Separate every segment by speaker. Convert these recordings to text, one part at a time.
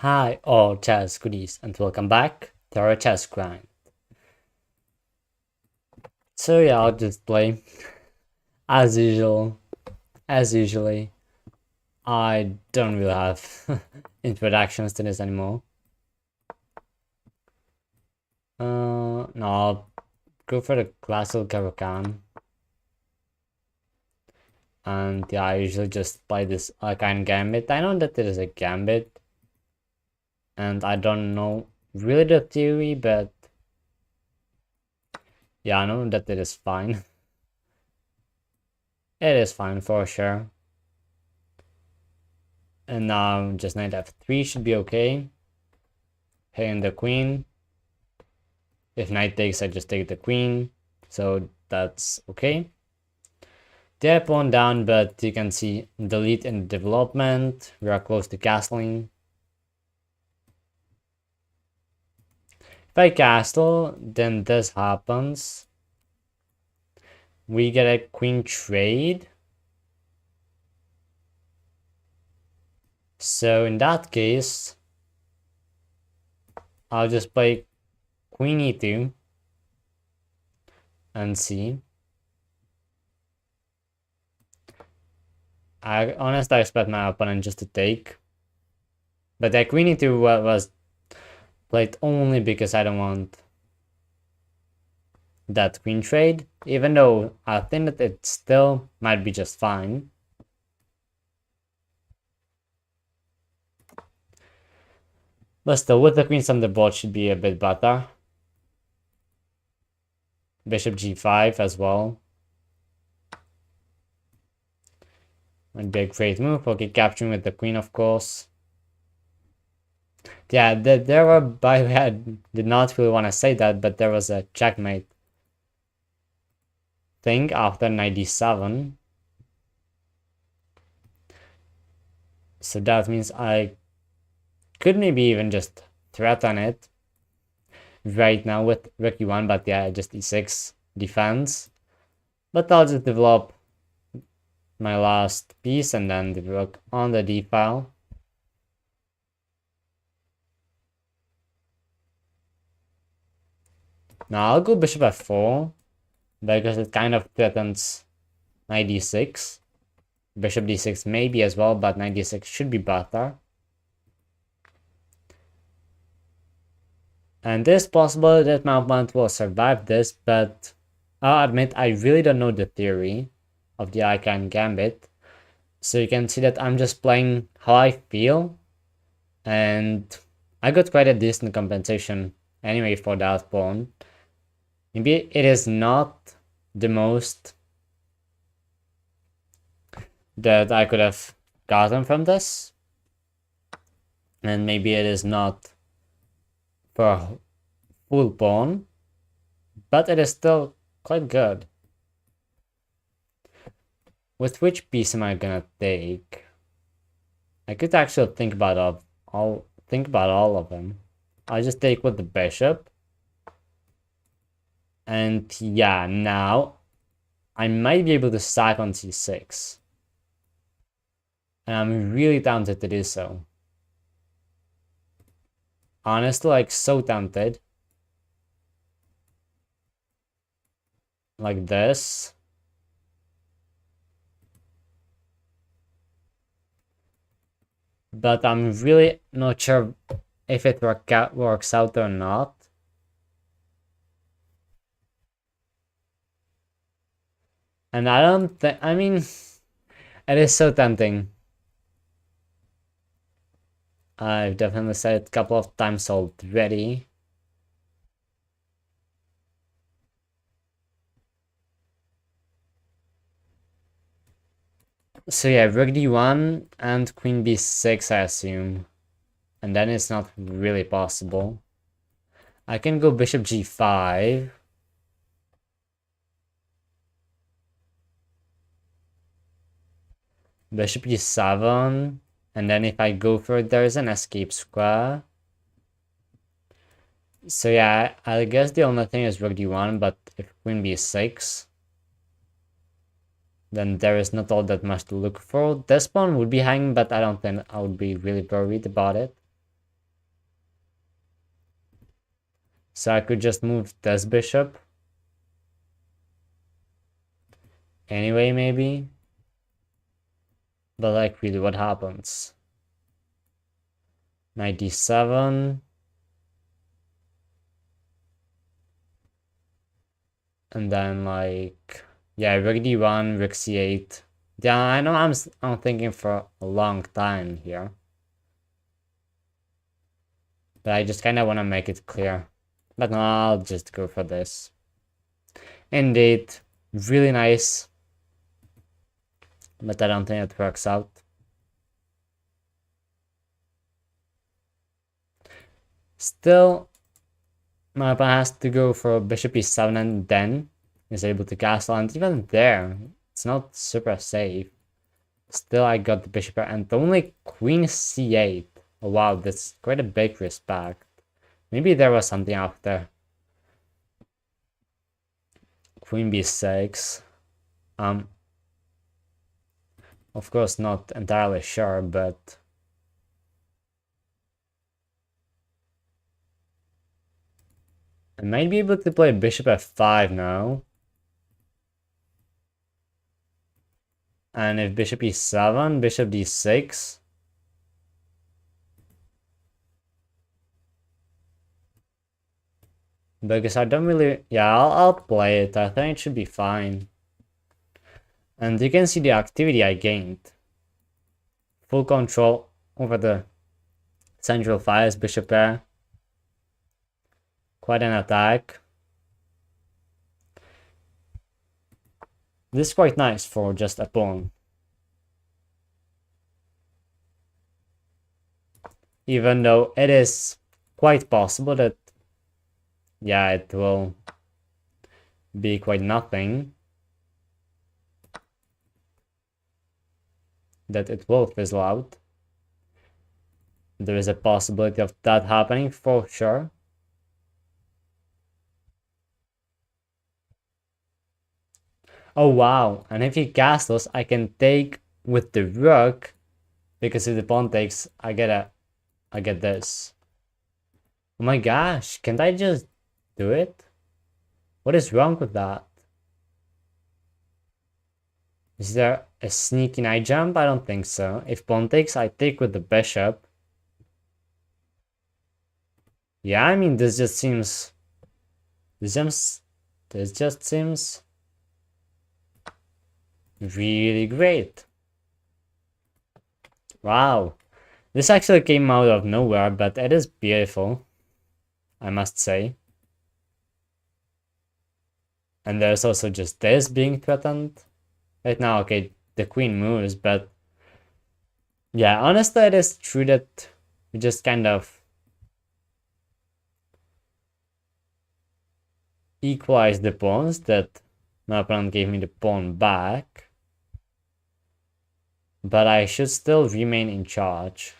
Speaker 1: Hi all chess goodies and welcome back to our chess grind. So yeah, I'll just play as usual, as usually. I don't really have introductions to this anymore. No, I'll go for the classical Caro-Kann. And yeah, I usually just play this Alekhine Gambit. I know that it is a gambit, and I don't know really the theory, but yeah, I know that it is fine. It is fine for sure. And now just knight f3 should be okay. Hitting the queen. If knight takes, I just take the queen. So that's okay. They're pawn down, but you can see the lead in development. We are close to castling. If I castle, then this happens. We get a queen trade. So in that case, I'll just play queen e2 and see. I honestly expect my opponent just to take. But that queen e2 was played only because I don't want that queen trade, even though I think that it still might be just fine. But still, with the queens on the board should be a bit better. Bishop g5 as well. Would be a great move. Okay, capturing with the queen, of course. Yeah, there were, by the way, I did not really want to say that, but there was a checkmate thing after 97. So that means I could maybe even just threaten it right now with rook e1, but yeah, just e6 defense. But I'll just develop my last piece and then the rook on the d file. Now I'll go bishop f4 because it kind of threatens knight d6. Bishop d6 maybe as well, but knight d6 should be better. And it is possible that my opponent will survive this, but I'll admit I really don't know the theory of the Alekhine Gambit. So you can see that I'm just playing how I feel, and I got quite a decent compensation anyway for that pawn. Maybe it is not the most that I could have gotten from this, and maybe it is not for a full pawn, but it is still quite good. With which piece am I gonna take? I could actually think about all of them. I'll just take with the bishop. And yeah, now I might be able to sack on c6. And I'm really tempted to do so. Honestly, like so tempted. Like this. But I'm really not sure if it works out or not. And I don't think, I mean, it is so tempting. I've definitely said it a couple of times already. So yeah, rook d1 and queen b6, I assume. And then it's not really possible. I can go bishop g5. Bishop e7. And then if I go for it, there's an escape square. So yeah, I guess the only thing is rook d1, but if queen b6, then there is not all that much to look for. This pawn would be hanging, but I don't think I would be really worried about it. So I could just move this bishop. Anyway, maybe. But like, really, what happens? Knight d7. And then like, yeah, rook d1, rook c8. Yeah, I know I'm thinking for a long time here. But I just kind of want to make it clear. But no, I'll just go for this. Indeed, really nice. But I don't think it works out. Still, my opponent has to go for bishop e7 and then is able to castle. And even there, it's not super safe. Still, I got the bishop and only queen c8. Oh, wow, that's quite a big respect. Maybe there was something after. Queen b6. Of course, not entirely sure, but I might be able to play bishop f5 now. And if bishop e7, bishop d6. Because I don't really... Yeah, I'll play it. I think it should be fine. And you can see the activity I gained. Full control over the central fires, bishop pair. Quite an attack. This is quite nice for just a pawn. Even though it is quite possible that, yeah, it will be quite nothing. That it will fizzle out. There is a possibility of that happening for sure. Oh wow, and if he castles, I can take with the rook, because if the pawn takes, I get this. Oh my gosh, can't I just do it? What is wrong with that? Is there a sneaky knight jump? I don't think so. If pawn takes, I take with the bishop. Yeah, I mean, this just seems... This just seems... really great. Wow. This actually came out of nowhere, but it is beautiful, I must say. And there's also just this being threatened. Right now, okay, the queen moves, but... Yeah, honestly, it is true that we just kind of... equalized the pawns, that my opponent gave me the pawn back. But I should still remain in charge.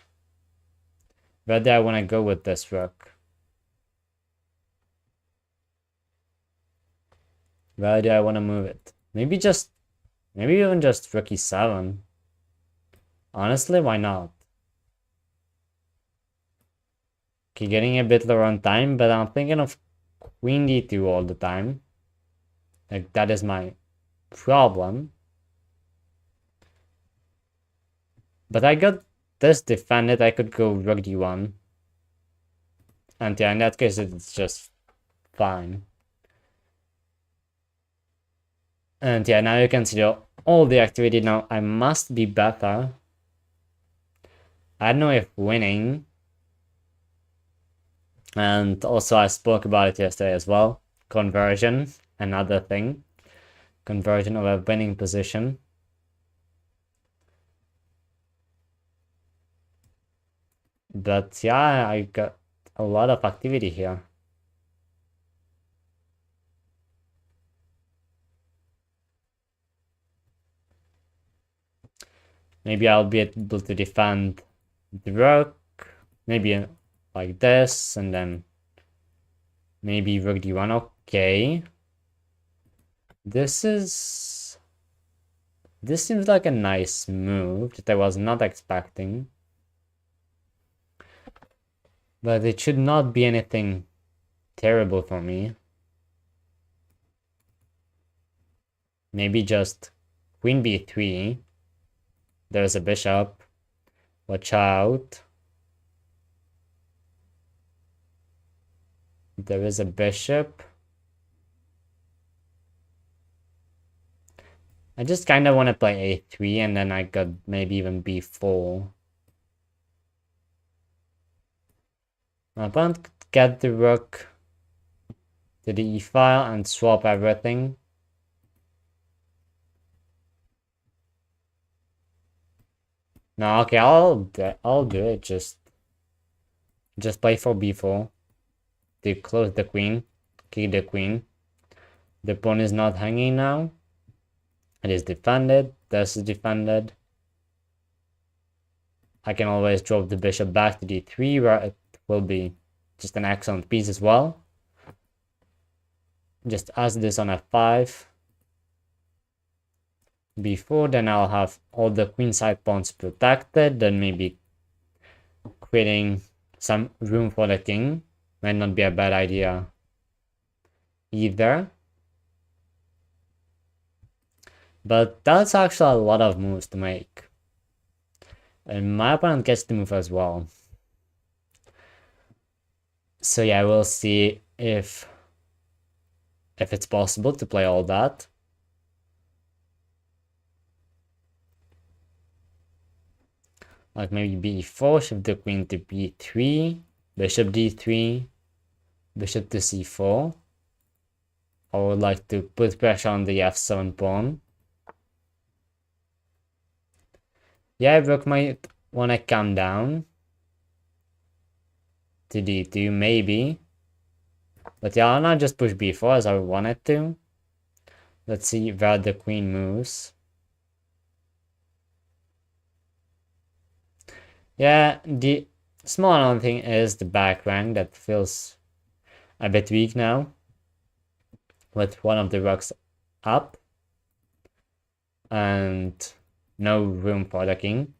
Speaker 1: Where do I want to go with this rook? Where do I want to move it? Maybe even just rook e7. Honestly, why not? Okay, getting a bit lower on time, but I'm thinking of queen d2 all the time. Like, that is my problem. But I got this defended. I could go rook d1. And yeah, in that case, it's just fine. And yeah, now you can see all the activity. Now I must be better. I don't know if winning. And also I spoke about it yesterday as well. Conversion, another thing. Conversion of a winning position. But yeah, I got a lot of activity here. Maybe I'll be able to defend the rook. Maybe like this, and then maybe rook d1. Okay. This seems like a nice move that I was not expecting. But it should not be anything terrible for me. Maybe just queen b3. There's a bishop. Watch out. There is a bishop. I just kind of want to play a3 and then I could maybe even b4. My opponent could get the rook to the e file and swap everything. No, okay, I'll do it. Just play for b4 to close the queen, kick the queen. The pawn is not hanging now. It is defended. This is defended. I can always drop the bishop back to d3, where it will be just an excellent piece as well. Just as this on f5. b4, then I'll have all the queenside pawns protected, then maybe creating some room for the king might not be a bad idea either. But that's actually a lot of moves to make. And my opponent gets to move as well. So yeah, we'll see if it's possible to play all that. Like maybe b4, shift the queen to b3, bishop d3, bishop to c4. I would like to put pressure on the f7 pawn. Yeah, rook might want to come down to d2, maybe. But yeah, I'll not just push b4 as I wanted to. Let's see where the queen moves. Yeah, the small unknown thing is the back rank that feels a bit weak now. With one of the rocks up. And no room for the king.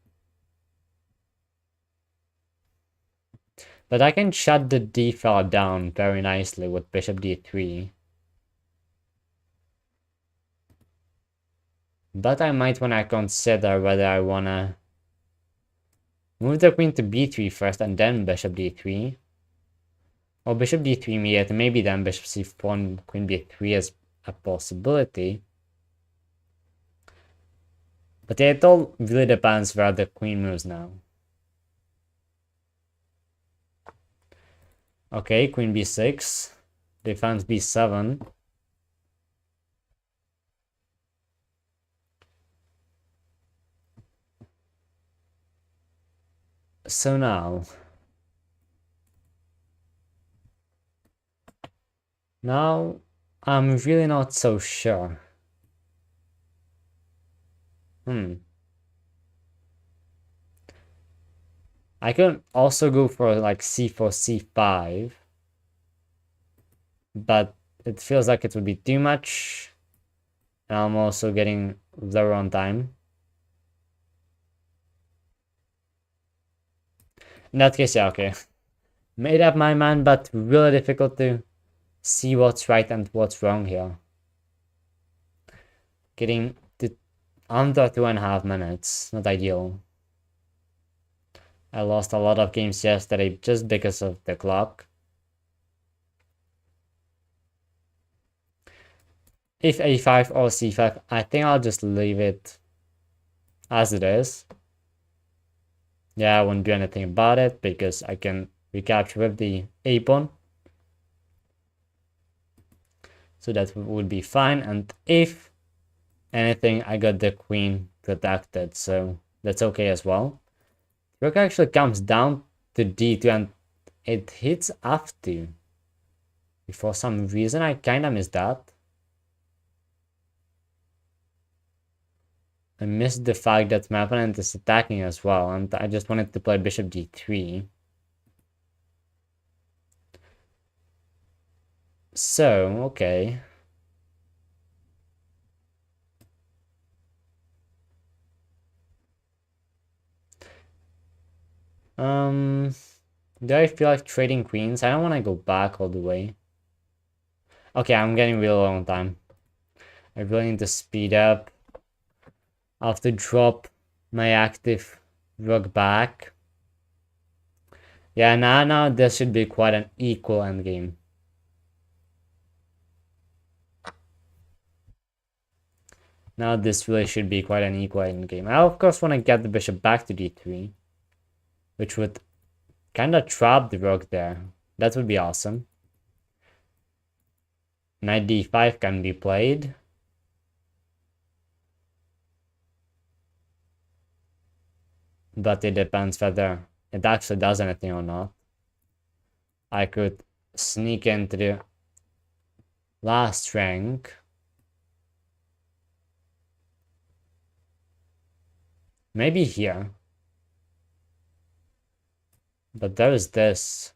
Speaker 1: But I can shut the d file down very nicely with bishop d3. But I might want to consider whether I want to move the queen to b3 first and then bishop d3. Or bishop d3 immediately, maybe then bishop c4 and queen b3 is a possibility. But it all really depends where the queen moves now. Okay, queen b6, defense b7. So now I'm really not so sure. I could also go for like c4, c5. But it feels like it would be too much. And I'm also getting lower on time. In that case, yeah, okay. Made up my mind, but really difficult to see what's right and what's wrong here. Getting to under 2.5 minutes, not ideal. I lost a lot of games yesterday just because of the clock. If a5 or c5, I think I'll just leave it as it is. Yeah, I won't do anything about it because I can recapture with the a pawn. So that would be fine. And if anything, I got the queen protected, so that's okay as well. Rook actually comes down to d2 and it hits f2. For some reason, I kinda missed that. I missed the fact that my opponent is attacking as well, and I just wanted to play bishop d3. So, okay. Do I feel like trading queens? I don't want to go back all the way. Okay, I'm getting real low on time. I really need to speed up. I'll have to drop my active rook back. Yeah, now this should be quite an equal endgame. Now this really should be quite an equal endgame. I of course want to get the bishop back to d3, which would kind of trap the rook there. That would be awesome. Knight d5 can be played. But it depends whether it actually does anything or not. I could sneak into the last rank. Maybe here. But there is this.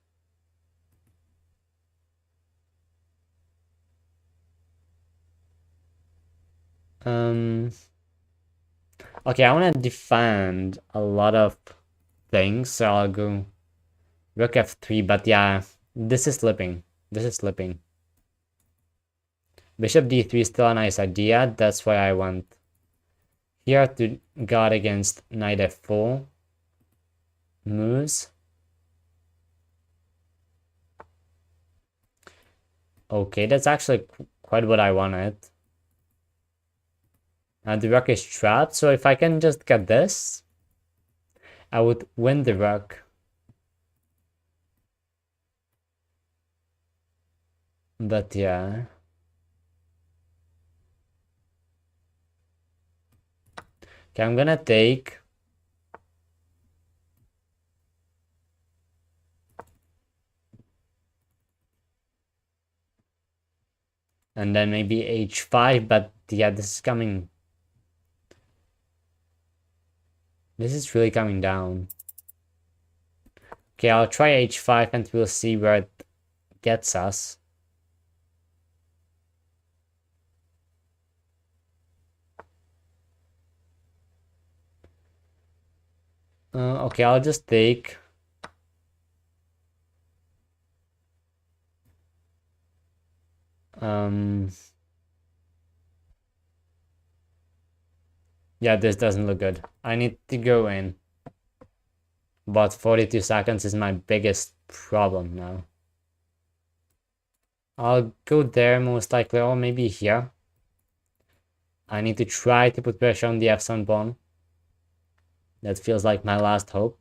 Speaker 1: Okay, I want to defend a lot of things, so I'll go rook f3, but yeah, this is slipping. This is slipping. Bishop d3 is still a nice idea, that's why I want here to guard against knight f4 moves. Okay, that's actually quite what I wanted. The rook is trapped, so if I can just get this, I would win the rook. But yeah. Okay, I'm gonna take. And then maybe h5, but yeah, this is coming. This is really coming down. Okay, I'll try h5 and we'll see where it gets us. Okay, I'll just take. Yeah, this doesn't look good. I need to go in. But 42 seconds is my biggest problem now. I'll go there most likely, or maybe here. I need to try to put pressure on the f7 pawn. That feels like my last hope.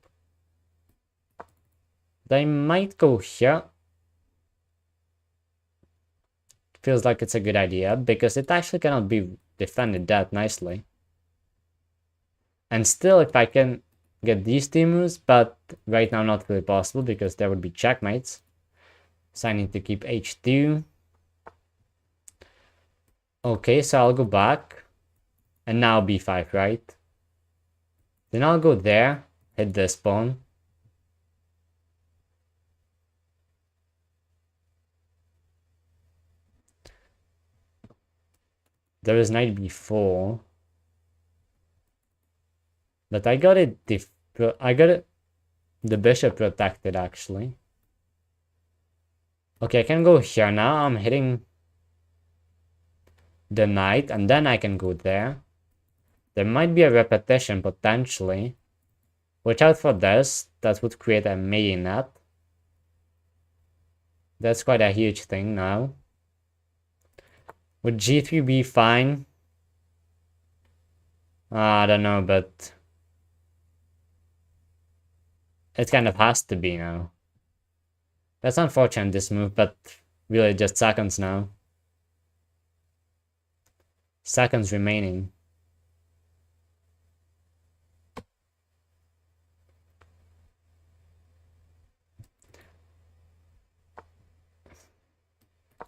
Speaker 1: They might go here. Feels like it's a good idea, because it actually cannot be defended that nicely. And still, if I can get these two moves, but right now not really possible, because there would be checkmates. So I need to keep h2. Okay, so I'll go back. And now b5, right? Then I'll go there, hit this pawn. There is knight b4. But I got it the bishop protected actually. Okay, I can go here now. I'm hitting the knight and then I can go there. There might be a repetition potentially. Watch out for this. That would create a mayonnaise. That's quite a huge thing now. Would g3 be fine? I don't know, but it kind of has to be now. That's unfortunate, this move, but really just seconds now. Seconds remaining.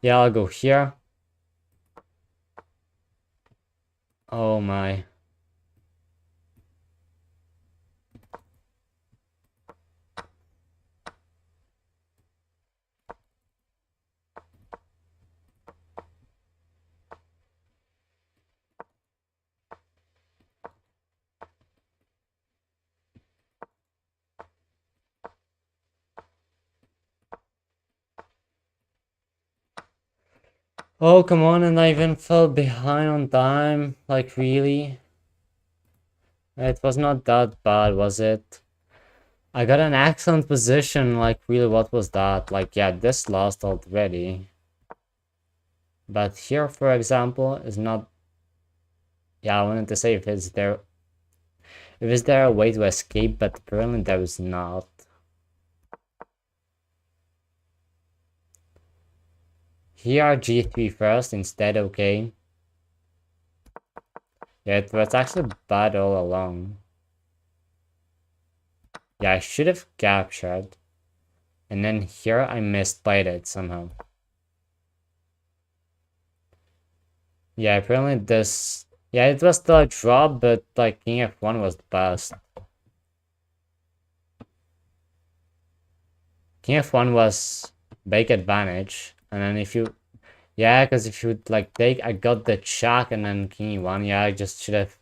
Speaker 1: Yeah, I'll go here. Oh my. Oh, come on, and I even fell behind on time. Like, really? It was not that bad, was it? I got an excellent position. Like, really, what was that? Like, yeah, this lost already. But here, for example, is not... Yeah, I wanted to say if it's there... If is there a way to escape, but apparently there is not. Here, G3 first instead, okay. Yeah, it was actually bad all along. Yeah, I should have captured. And then here I misplayed it somehow. Yeah, apparently this... Yeah, it was still a draw, but like King F1 was the best. King F1 was big advantage. And then if you... Yeah, because if you like take... I got the check and then King E1. Yeah, I just should have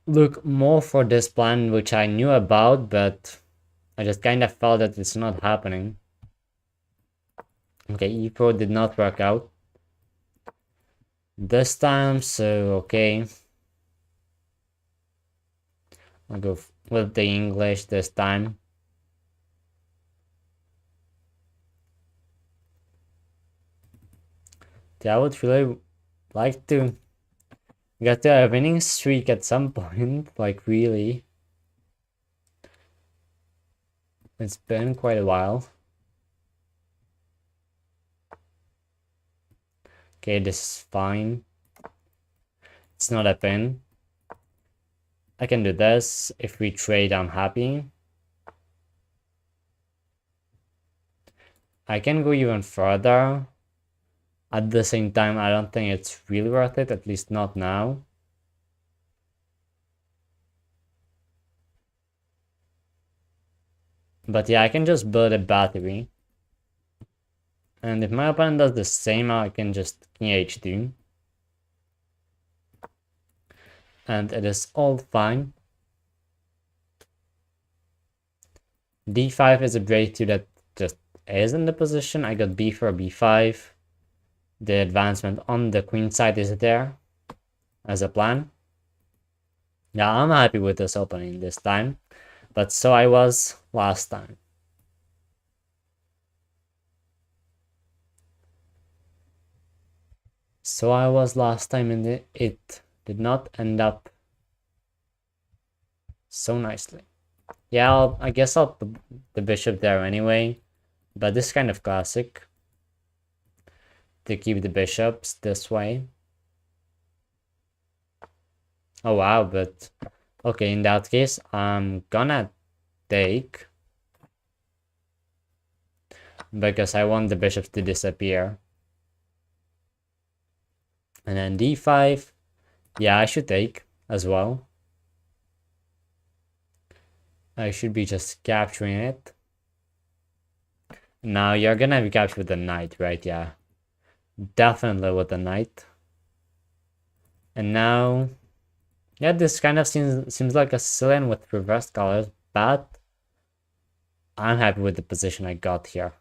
Speaker 1: looked more for this plan, which I knew about, but I just kind of felt that it's not happening. Okay, E4 did not work out this time, so okay. I'll go with the English this time. I would really like to get to a winning streak at some point, like really. It's been quite a while. Okay, this is fine. It's not a pin. I can do this. If we trade, I'm happy. I can go even further. At the same time, I don't think it's really worth it, at least not now. But yeah, I can just build a battery. And if my opponent does the same, I can just King H2. And it is all fine. D5 is a breakthrough that just is in the position. I got B4, B5. The advancement on the queen side is there as a plan. Yeah, I'm happy with this opening this time, but so I was last time. So I was last time and it did not end up so nicely. Yeah, I guess I'll put the bishop there anyway, but this is kind of classic to keep the bishops this way. Oh wow, but okay, in that case, I'm gonna take because I want the bishops to disappear. And then d5. Yeah, I should take as well. I should be just capturing it. Now you're gonna be captured with the knight, right? Yeah. Definitely with the knight. And now... Yeah, this kind of seems like a Sicilian with reversed colors, but I'm happy with the position I got here.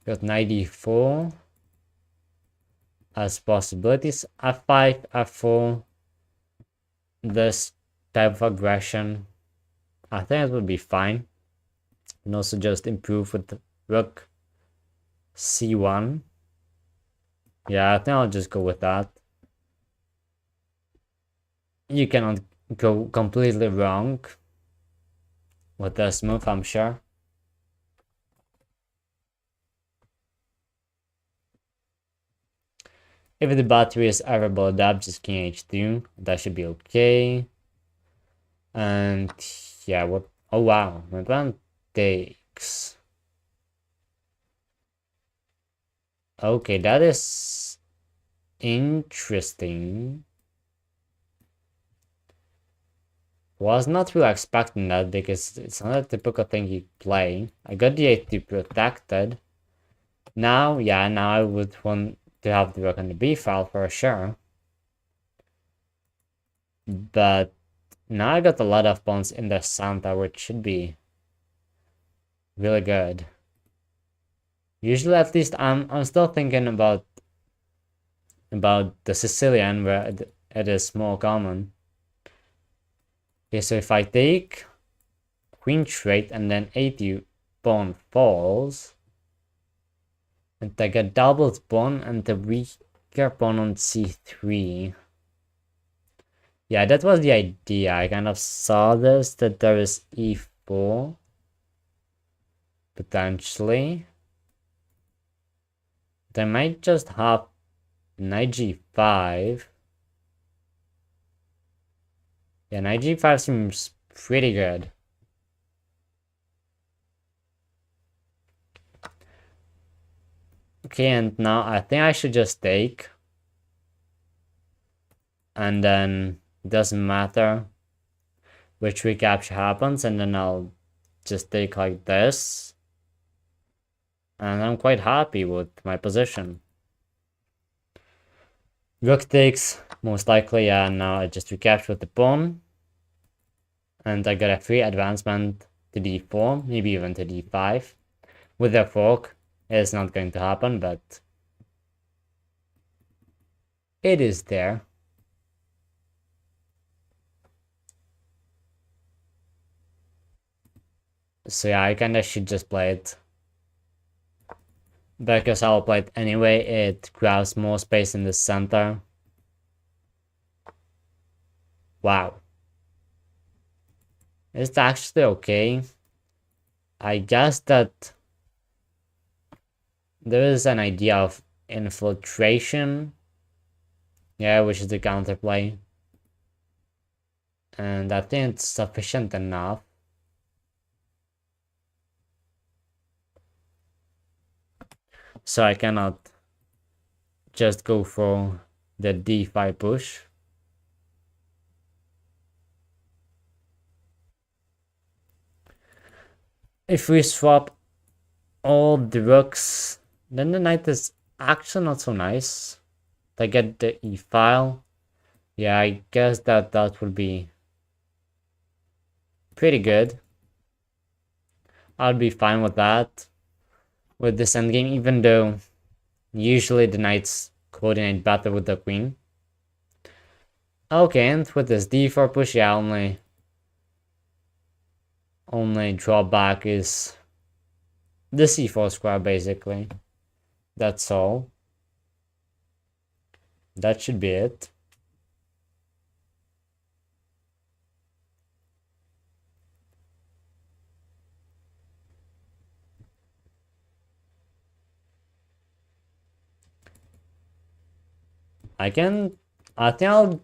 Speaker 1: Got knight e4 as possibilities. f5, f4. This type of aggression, I think it would be fine. And also just improve with the rook c1. Yeah, I think I'll just go with that. You cannot go completely wrong with this move, I'm sure. If the battery is ever blown up, just king h2. That should be okay. And yeah, what? Oh wow, my plan takes. Okay, that is interesting. Was not really expecting that because it's not a typical thing you play. I got the a2 protected. Now, yeah, now I would want to have the rook on the b file for sure. But now I got a lot of pawns in the center, which should be really good. Usually, at least, I'm still thinking about the Sicilian, where it is more common. Okay, so if I take queen straight and then a2 pawn falls, and I get doubled pawn and the weaker pawn on c3. Yeah, that was the idea. I kind of saw this, that there is e4 potentially. They might just have knight g5. Yeah, knight g5 seems pretty good. Okay, and now I think I should just take. And then it doesn't matter which recapture happens, and then I'll just take like this. And I'm quite happy with my position. Rook takes, most likely, yeah, and now I just recapture with the pawn. And I got a free advancement to d4, maybe even to d5. With the fork, it's not going to happen, but it is there. So yeah, I kinda should just play it. Because I'll play it anyway, it grabs more space in the center. Wow. It's actually okay. I guess that there is an idea of infiltration. Yeah, which is the counterplay. And I think it's sufficient enough. So I cannot just go for the d5 push. If we swap all the rooks, then the knight is actually not so nice. I get the e-file. Yeah, I guess that would be pretty good. I'll be fine with that. With this endgame, even though usually the knights coordinate better with the queen. Okay, and with this d4 push, yeah, only drawback is the c4 square, basically. That's all. That should be it. I think I'll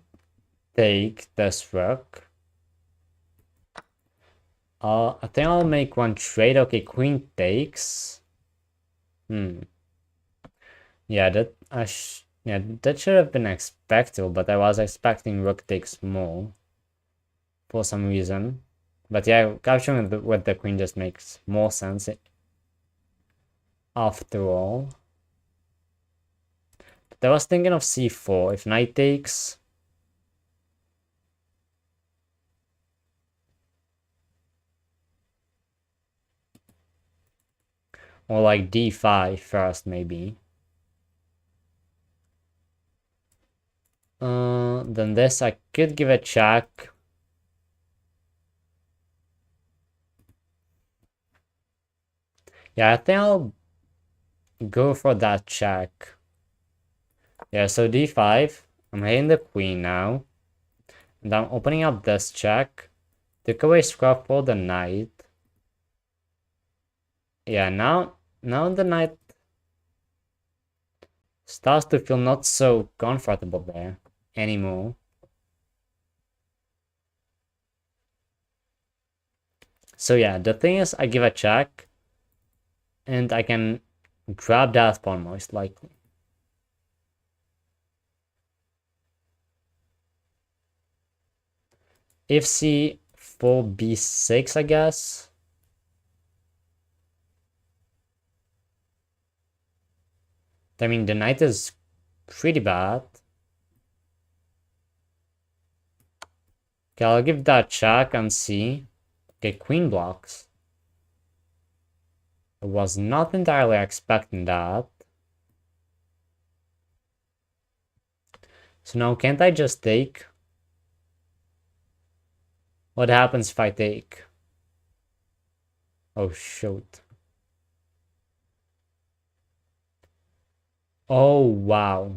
Speaker 1: take this rook. I think I'll make one trade. Okay, queen takes. Yeah, that should have been expected, but I was expecting rook takes more for some reason. But yeah, capturing with the queen just makes more sense after all. But I was thinking of c4. If knight takes, or like d5 first, maybe. Then this I could give a check. Yeah, I think I'll go for that check. Yeah, so d5. I'm hitting the queen now. And I'm opening up this check. Took away square for the knight. Yeah, now the knight starts to feel not so comfortable there anymore. So yeah, the thing is I give a check and I can grab that pawn most likely. If c4 b6, I guess. I mean, the knight is pretty bad. Okay, I'll give that check and see. Okay, queen blocks. I was not entirely expecting that. So now can't I just take? What happens if I take? Oh shoot. Oh wow.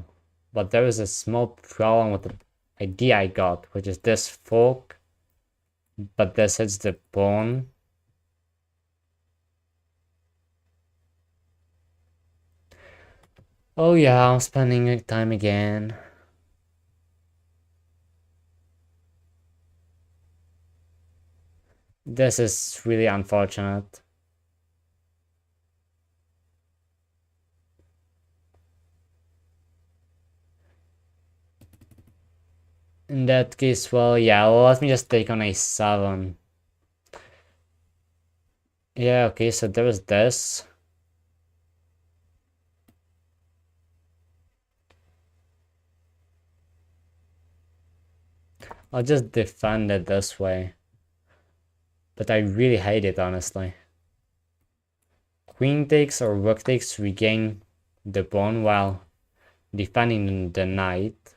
Speaker 1: But there is a small problem with the idea I got, which is this fork, but this hits the pawn. Oh yeah, I'm spending time again. This is really unfortunate. In that case, well, yeah, well, let me just take on a7. Yeah, okay, so there was this. I'll just defend it this way. But I really hate it, honestly. Queen takes or rook takes to regain the pawn while defending the knight.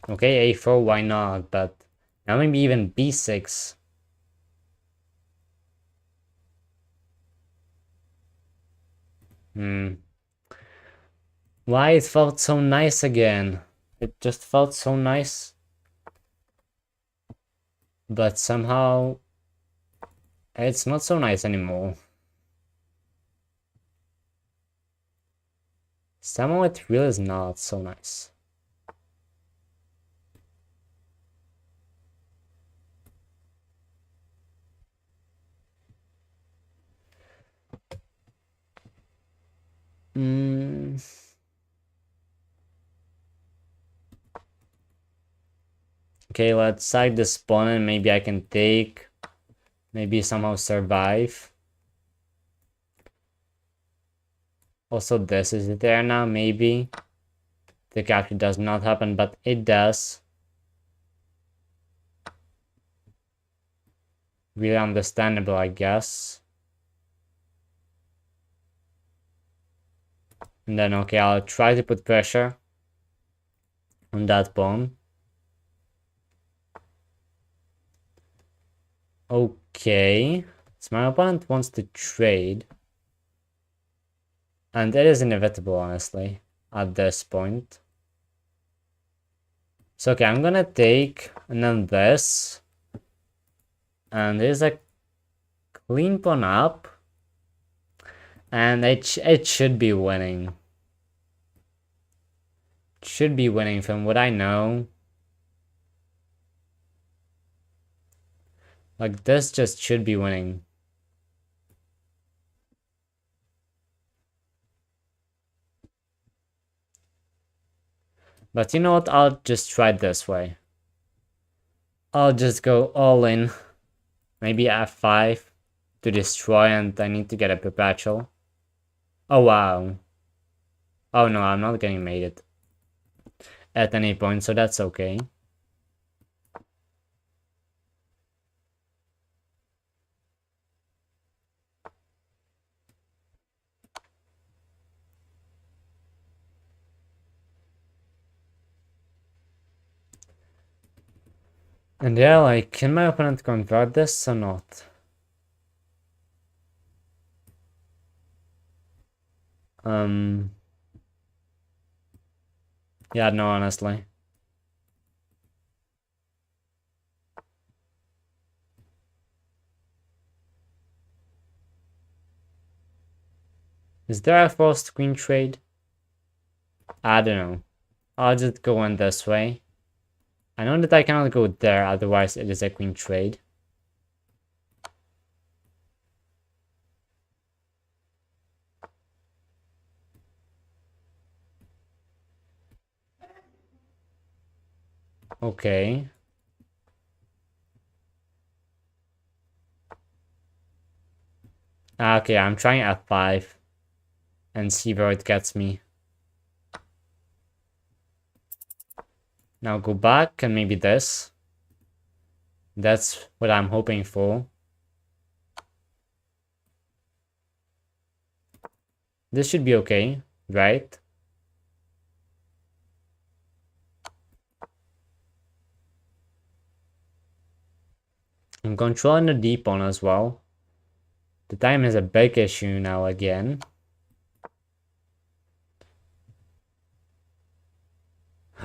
Speaker 1: Okay, a4, why not? But now maybe even b6. Why it felt so nice again? It just felt so nice. But somehow it's not so nice anymore. Somehow it really is not so nice. Okay, let's side this pawn and maybe I can take. Maybe somehow survive. Also, this is there now, maybe. The capture does not happen, but it does. Really understandable, I guess. And then, okay, I'll try to put pressure on that pawn. Okay. So my opponent wants to trade. And it is inevitable, honestly, at this point. So, okay, I'm gonna take, and then this. And there's a clean pawn up. And it should be winning. It should be winning from what I know. Like, this just should be winning. But you know what? I'll just try it this way. I'll just go all in. Maybe f5 to destroy, and I need to get a perpetual. Oh wow. Oh no, I'm not getting mated at any point, so that's okay. And yeah, like, can my opponent convert this or not? Yeah, no, honestly. Is there a forced queen trade? I don't know. I'll just go in this way. I know that I cannot go there, otherwise it is a queen trade. Okay. Okay, I'm trying f5 and see where it gets me. Now go back and maybe this. That's what I'm hoping for. This should be okay, right? I'm controlling the D pawn as well. The time is a big issue now again.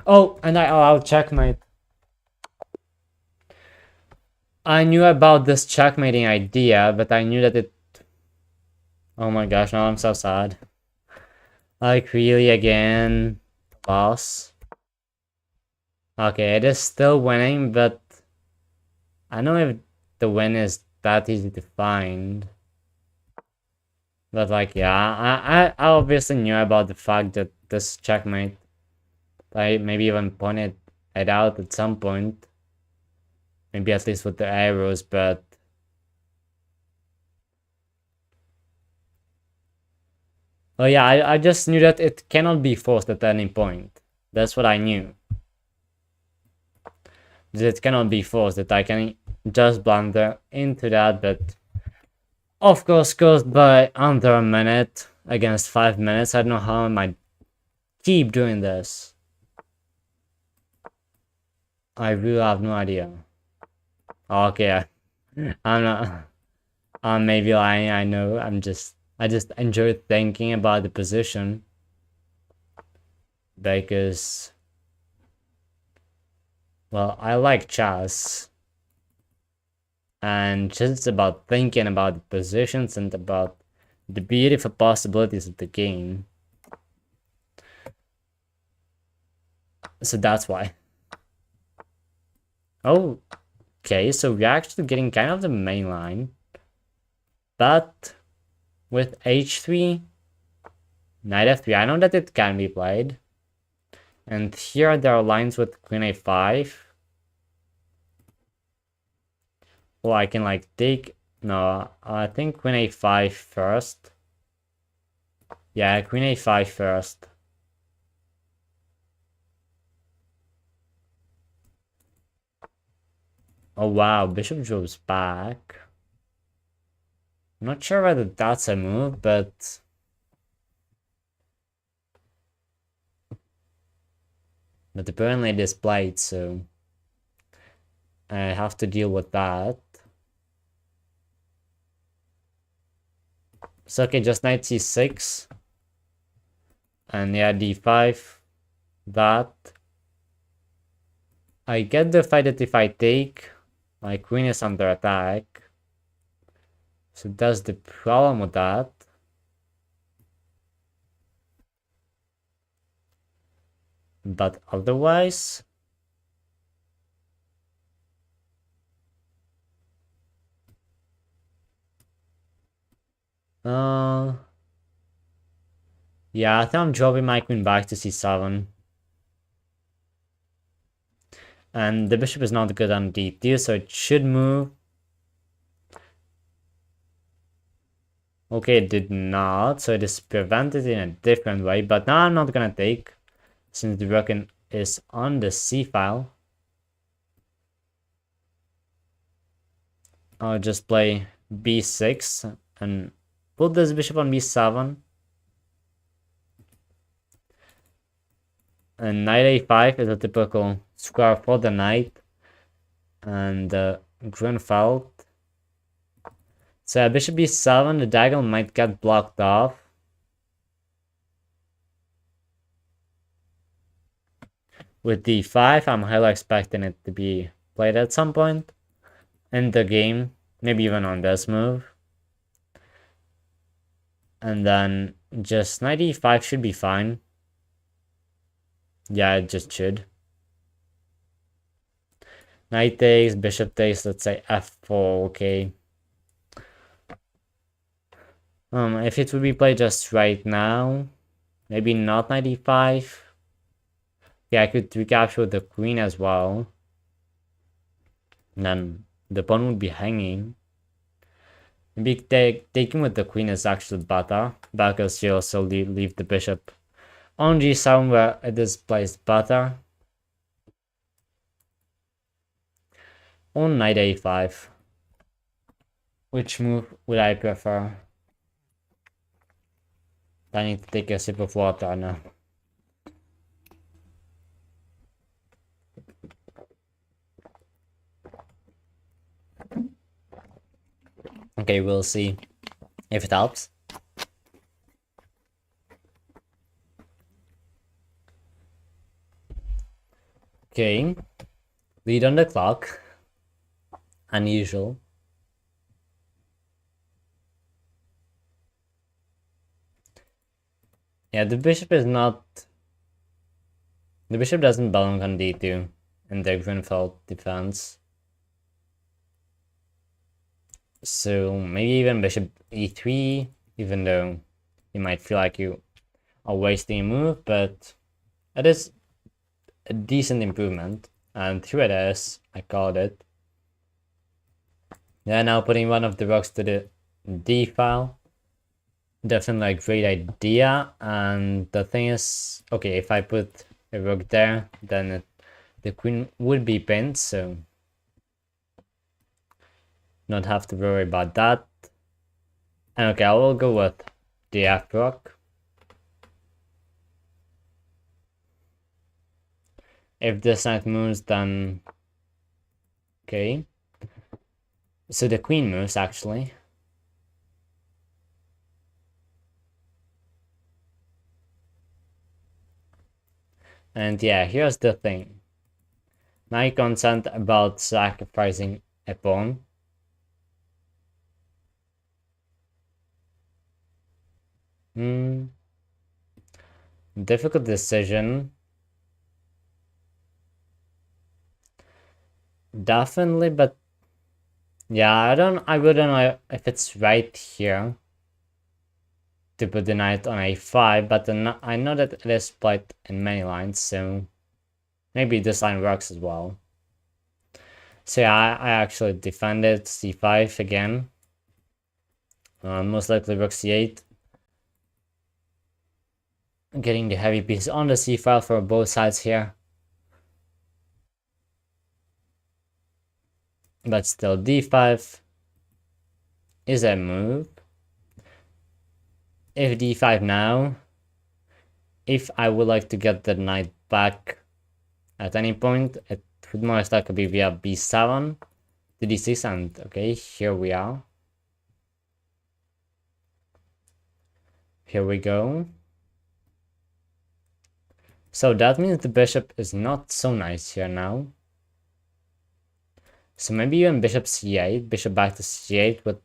Speaker 1: Oh, and I allowed checkmate. I knew about this checkmating idea, but I knew that it... Oh my gosh, now I'm so sad. Like, really again? Loss? Okay, it is still winning, but... I don't know if the win is that easy to find. But like, yeah, I obviously knew about the fact that this checkmate... I maybe even pointed it out at some point. Maybe at least with the arrows, but... Oh yeah, I just knew that it cannot be forced at any point. That's what I knew. That it cannot be forced, that I can just blunder into that, but... Of course, caused by under a minute against 5 minutes. I don't know how I might keep doing this. I really have no idea. Okay, I'm not... I'm maybe lying, I know. I just enjoy thinking about the position. Because... Well, I like chess. And just about thinking about the positions and about the beautiful possibilities of the game. So that's why. Oh, okay, so we're actually getting kind of the main line. But with h3, knight f3, I know that it can be played. And here there are lines with queen a5. Or I can like take... No, I think queen a5 first. Yeah, queen a5 first. Oh wow, bishop drops back. I'm not sure whether that's a move, but... But apparently it is played, so... I have to deal with that. So okay, just knight c6. And yeah, d5. That. I get the fact that if I take, my queen is under attack. So that's the problem with that. But otherwise... Yeah, I think I'm dropping my queen back to c7. And the bishop is not good on d2, so it should move. Okay, it did not, so it is prevented in a different way. But now I'm not gonna take, since the rook is on the c file. I'll just play b6 and put this bishop on b7. And knight a5 is a typical square for the knight. And Grunfeld. So bishop b7, the diagonal might get blocked off. With d5, I'm highly expecting it to be played at some point in the game. Maybe even on this move. And then just knight e5 should be fine. Yeah, it just should. Knight takes, bishop takes, let's say f4, okay. If it would be played just right now, maybe not knight e5. Yeah, I could recapture the queen as well. And then the pawn would be hanging. Maybe taking with the queen is actually better, because you also leave the bishop on g7 where it is placed better. on knight a5. Which move would I prefer? I need to take a sip of water now. Okay, we'll see if it helps. Okay, lead on the clock. Unusual. Yeah, the bishop is not... The bishop doesn't belong on d2 in the Grunfeld defense. So maybe even bishop e3, even though you might feel like you are wasting a move, but it is a decent improvement. And here it is, I called it. Yeah, now putting one of the rocks to the d file. Definitely a great idea. And the thing is, okay, if I put a rook there, then the queen would be pinned, so not have to worry about that. And okay, I will go with the f rook. If this knight moves, then okay. So the queen moves actually. And yeah, here's the thing. Now you consent about sacrificing a pawn. Difficult decision. Definitely, but yeah, I wouldn't know if it's right here to put the knight on a5, but I know that it is played in many lines, so maybe this line works as well. So yeah, I actually defended c5 again. Most likely rook c8. Getting the heavy piece on the c file for both sides here. But still d5 is a move. If d5 now, if I would like to get the knight back at any point, it would most likely be via b7 to d6, and okay, here we are. Here we go. So that means the bishop is not so nice here now. So maybe even bishop c8, bishop back to c8 with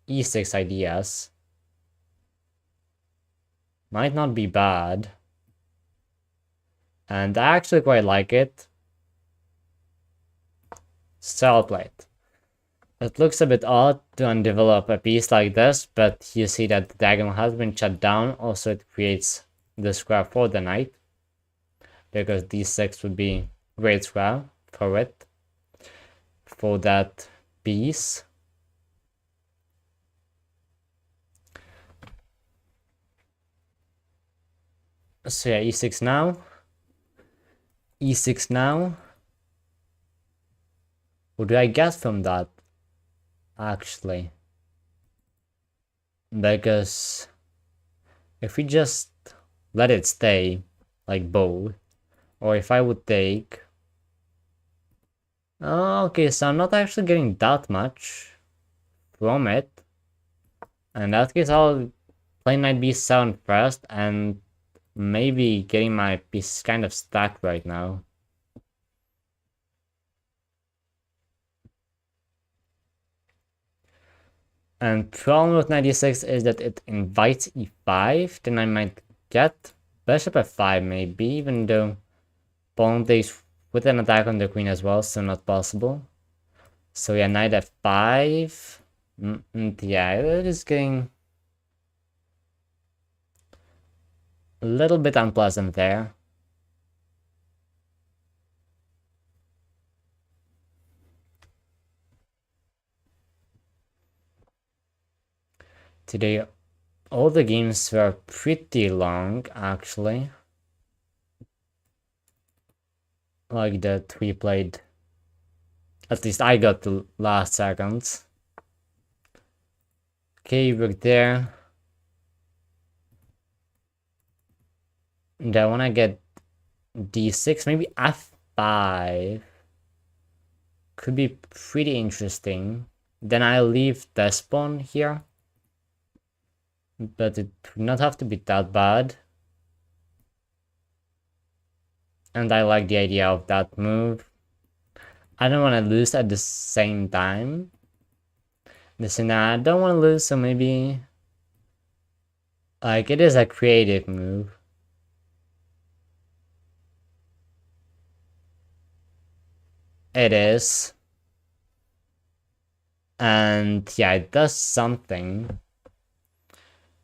Speaker 1: e6 ideas. Might not be bad. And I actually quite like it. So I'll play it. It looks a bit odd to undevelop a piece like this, but you see that the diagonal has been shut down. Also, it creates the square for the knight, because d6 would be great square for it, for that piece. So yeah, e6 now. e6 now. What do I get from that? Actually, because if we just let it stay like both, or if I would take, okay, so I'm not actually getting that much from it. In that case, I'll play knight b7 first, and maybe getting my piece kind of stacked right now. And problem with knight e6 is that it invites e5, then I might get bishop f5 maybe, even though pawn takes with an attack on the queen as well, so not possible. So yeah, knight f5. Yeah, it is getting a little bit unpleasant there. Today, all the games were pretty long, actually. Like that we played At least I got the last seconds. Okay, rook there. And I wanna get d6, maybe f5. Could be pretty interesting. Then I leave this pawn here. But it would not have to be that bad. And I like the idea of that move. I don't want to lose at the same time. I don't want to lose, so maybe... Like, it is a creative move. It is. And yeah, it does something.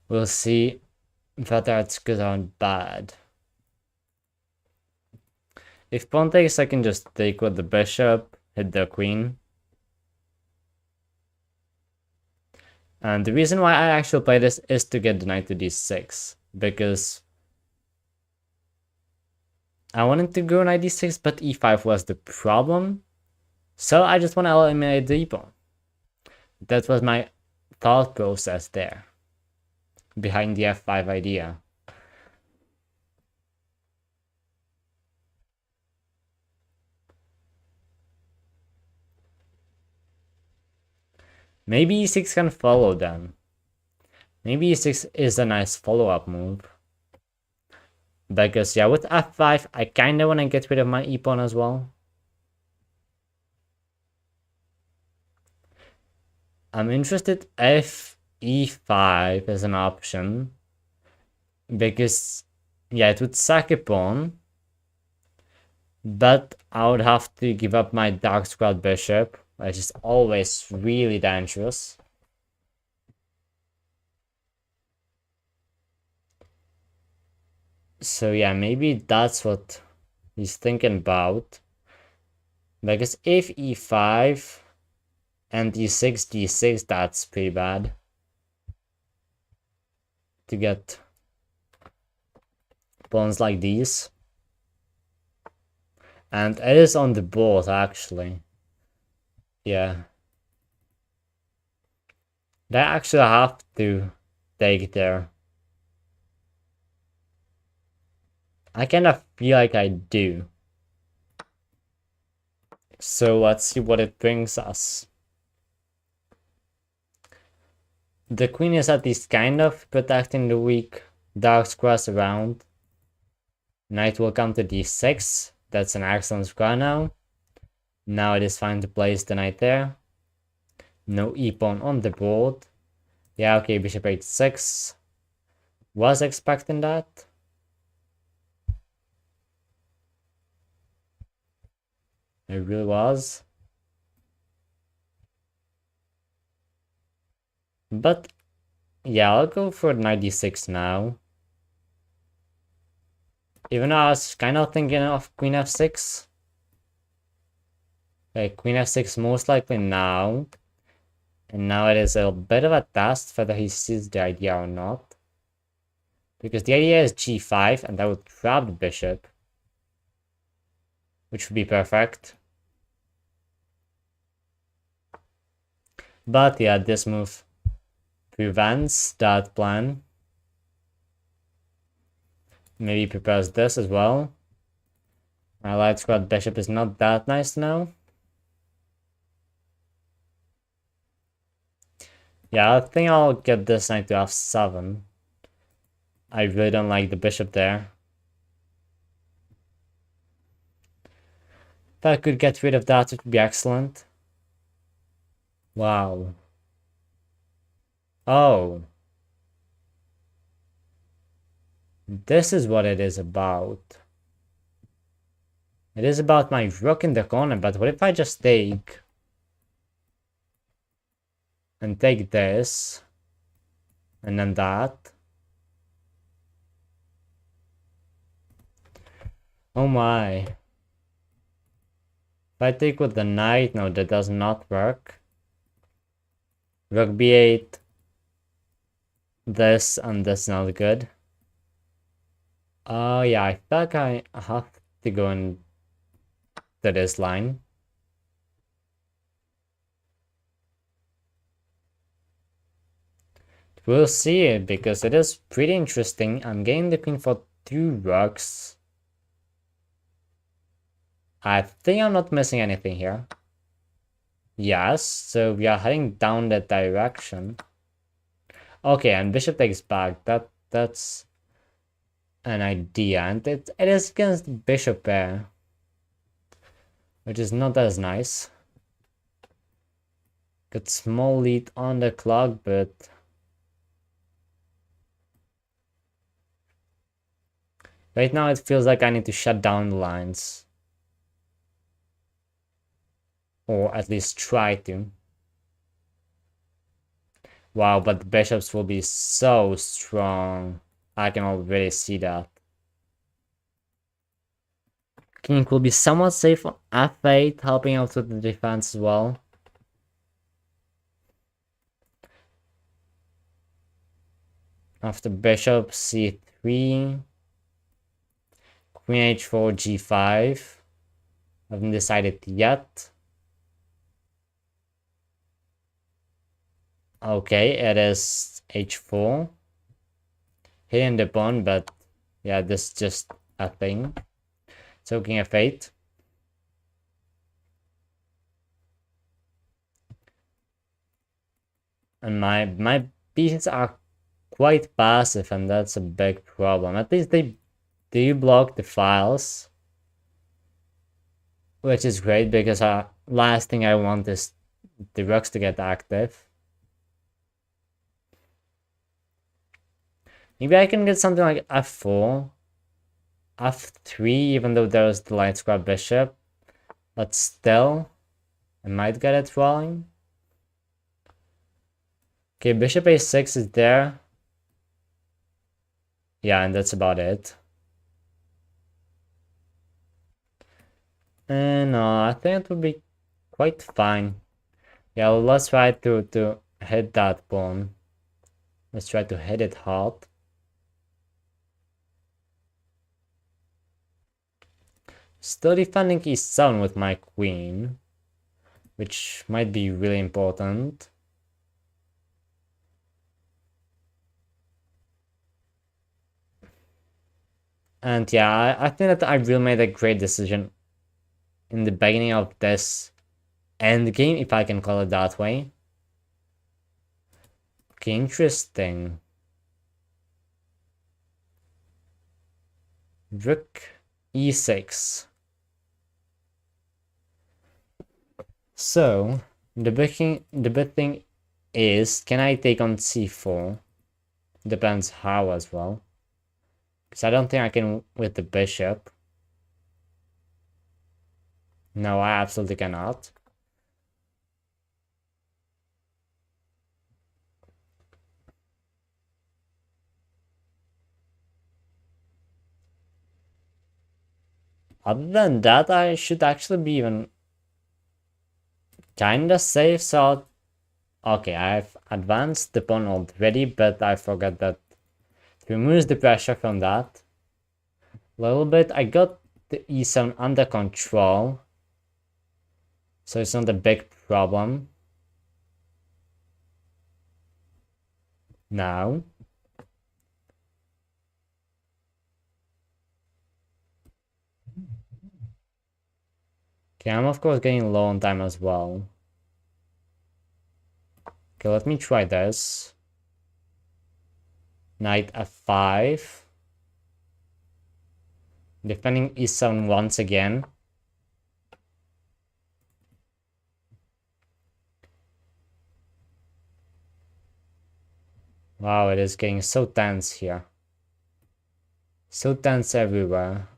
Speaker 1: We'll see whether it's good or bad. If pawn takes, I can just take with the bishop, hit the queen. And the reason why I actually play this is to get the knight to d6. Because I wanted to go knight d6, but e5 was the problem. So I just want to eliminate the e-pawn. That was my thought process there. Behind the f5 idea. Maybe e6 can follow then. Maybe e6 is a nice follow-up move. Because yeah, with f5, I kinda wanna get rid of my e-pawn as well. I'm interested if e5 is an option. Because yeah, it would sack a pawn. But I would have to give up my dark squared bishop, which is always really dangerous. So yeah, maybe that's what he's thinking about. Because if e5 and e6, d6, that's pretty bad. To get pawns like these. And it is on the board, actually. Yeah. They actually have to take there. I kind of feel like I do. So let's see what it brings us. The queen is at least kind of protecting the weak dark squares around. Knight will come to d6. That's an excellent square now. Now it is fine to place the knight there. No e-pawn on the board. Yeah, okay, bishop h6. Was expecting that. It really was. But yeah, I'll go for knight d6 now. Even though I was kind of thinking of queen f6. Okay, queen f6 most likely now. And now it is a bit of a test whether he sees the idea or not. Because the idea is g5 and that would trap the bishop. Which would be perfect. But yeah, this move prevents that plan. Maybe prepares this as well. My light squad bishop is not that nice now. Yeah, I think I'll get this knight to f7. I really don't like the bishop there. If I could get rid of that, it would be excellent. Wow. Oh. This is what it is about. It is about my rook in the corner, but what if I just take... and take this, and then that? Oh my. If I take with the knight, no, that does not work. Rook b8. This and this not good. Oh yeah, I feel like I have to go into this line. We'll see it because it is pretty interesting. I'm getting the queen for 2 rocks. I think I'm not missing anything here. Yes, so we are heading down that direction. Okay, and bishop takes back. That's an idea, and it is against bishop pair, which is not as nice. Got small lead on the clock, but right now it feels like I need to shut down the lines. Or at least try to. Wow, but the bishops will be so strong. I can already see that. King will be somewhat safe on f8, helping out with the defense as well. After bishop c3, queen h4, g5. Haven't decided yet. Okay, it is h4. Hitting the pawn, but yeah, this is just a thing. So king f8. And my pieces are quite passive, and that's a big problem. At least they do block the files, which is great because last thing I want is the rocks to get active. Maybe I can get something like f4, f3, even though there's the light square bishop, but still, I might get it rolling. Okay, bishop a6 is there. Yeah, and that's about it. And I think it would be quite fine. Yeah, let's try to hit that pawn. Let's try to hit it hard. Still defending e7 with my queen, which might be really important. And yeah, I think that I really made a great decision in the beginning of this endgame, if I can call it that way. Okay, interesting. Rook e6. So the big thing is, can I take on c4? Depends how as well. Because I don't think I can with the bishop. No, I absolutely cannot. Other than that, I should actually be even kinda safe, so okay, I've advanced the pawn already, but I forgot that to remove the pressure from that a little bit. I got the e7 under control, so it's not a big problem now. Okay, I'm of course getting low on time as well. Okay, let me try this. Knight f5. Defending e7 once again. Wow, it is getting so tense here. So tense everywhere.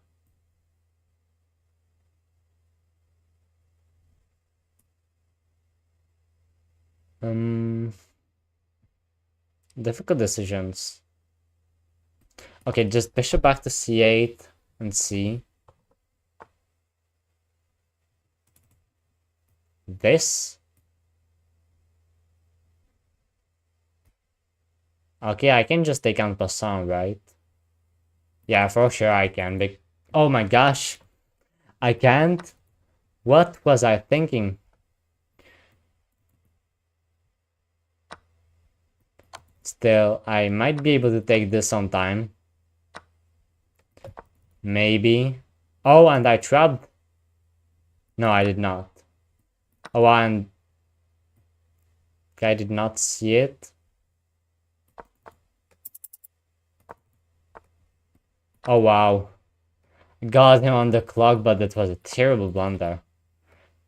Speaker 1: Difficult decisions. Okay, just bishop back to c8 and c. This. Okay, I can just take en passant, right? Yeah, for sure I can. Oh my gosh. I can't? What was I thinking? still, I might be able to take this on time. Maybe. Oh, and I trapped. No, I did not. Oh, and I did not see it. Oh, wow. Got him on the clock, but that was a terrible blunder.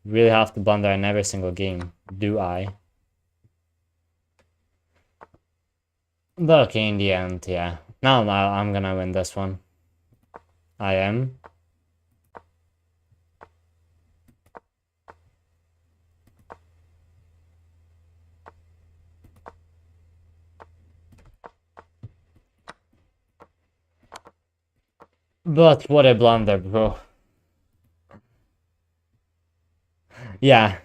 Speaker 1: Really have to blunder in every single game, do I? But okay, in the end, yeah. Now I'm gonna win this one. I am. But what a blunder, bro. Yeah.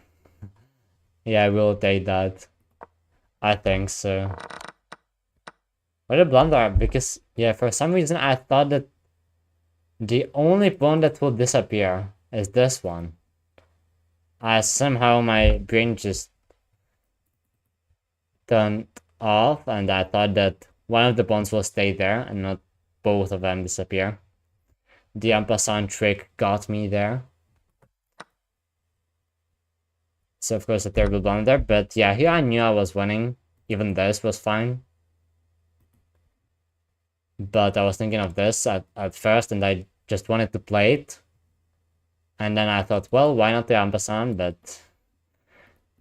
Speaker 1: Yeah, I will take that. I think so. What a blunder, because, yeah, for some reason I thought that the only pawn that will disappear is this one. Somehow my brain just turned off, and I thought that one of the pawns will stay there and not both of them disappear. The en passant trick got me there. So of course a terrible blunder, but yeah, here I knew I was winning. Even this was fine. But I was thinking of this at first, and I just wanted to play it. And then I thought, well, why not the en passant? But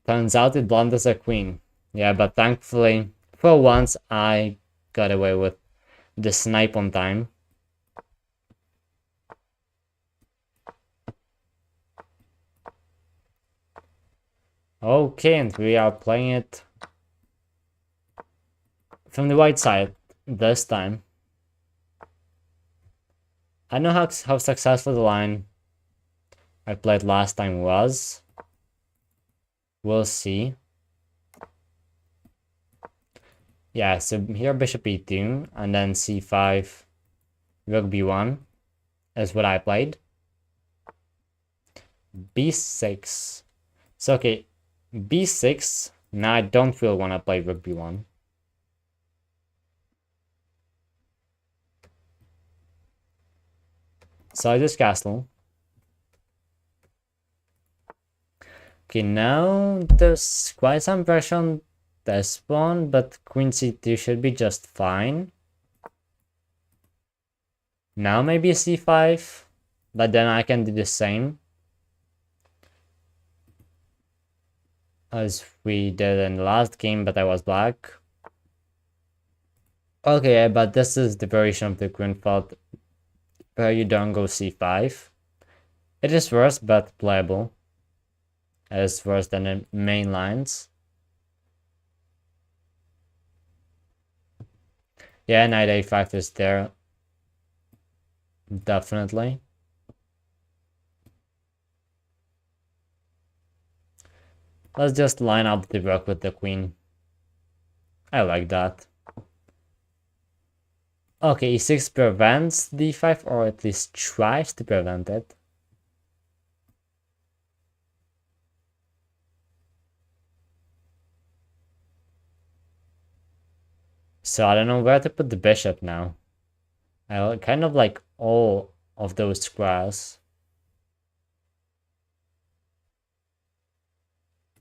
Speaker 1: turns out it blunders a queen. Yeah, but thankfully, for once, I got away with the snipe on time. Okay, and we are playing it from the white side this time. I know how successful the line I played last time was. We'll see. Yeah, so here bishop e2, and then c5, rook b1 is what I played. b6. So okay, b6. Now I don't really want to play rook b1. So I just castle. Okay, now there's quite some pressure on this one, but queen c2 should be just fine. Now maybe c5, but then I can do the same as we did in the last game, but I was black. Okay, but this is the version of the queen fault where you don't go c5. It is worse, but playable. It is worse than the main lines. Yeah, knight a5 is there. Definitely. Let's just line up the rook with the queen. I like that. Okay, e6 prevents d5, or at least tries to prevent it. So I don't know where to put the bishop now. I kind of like all of those squares.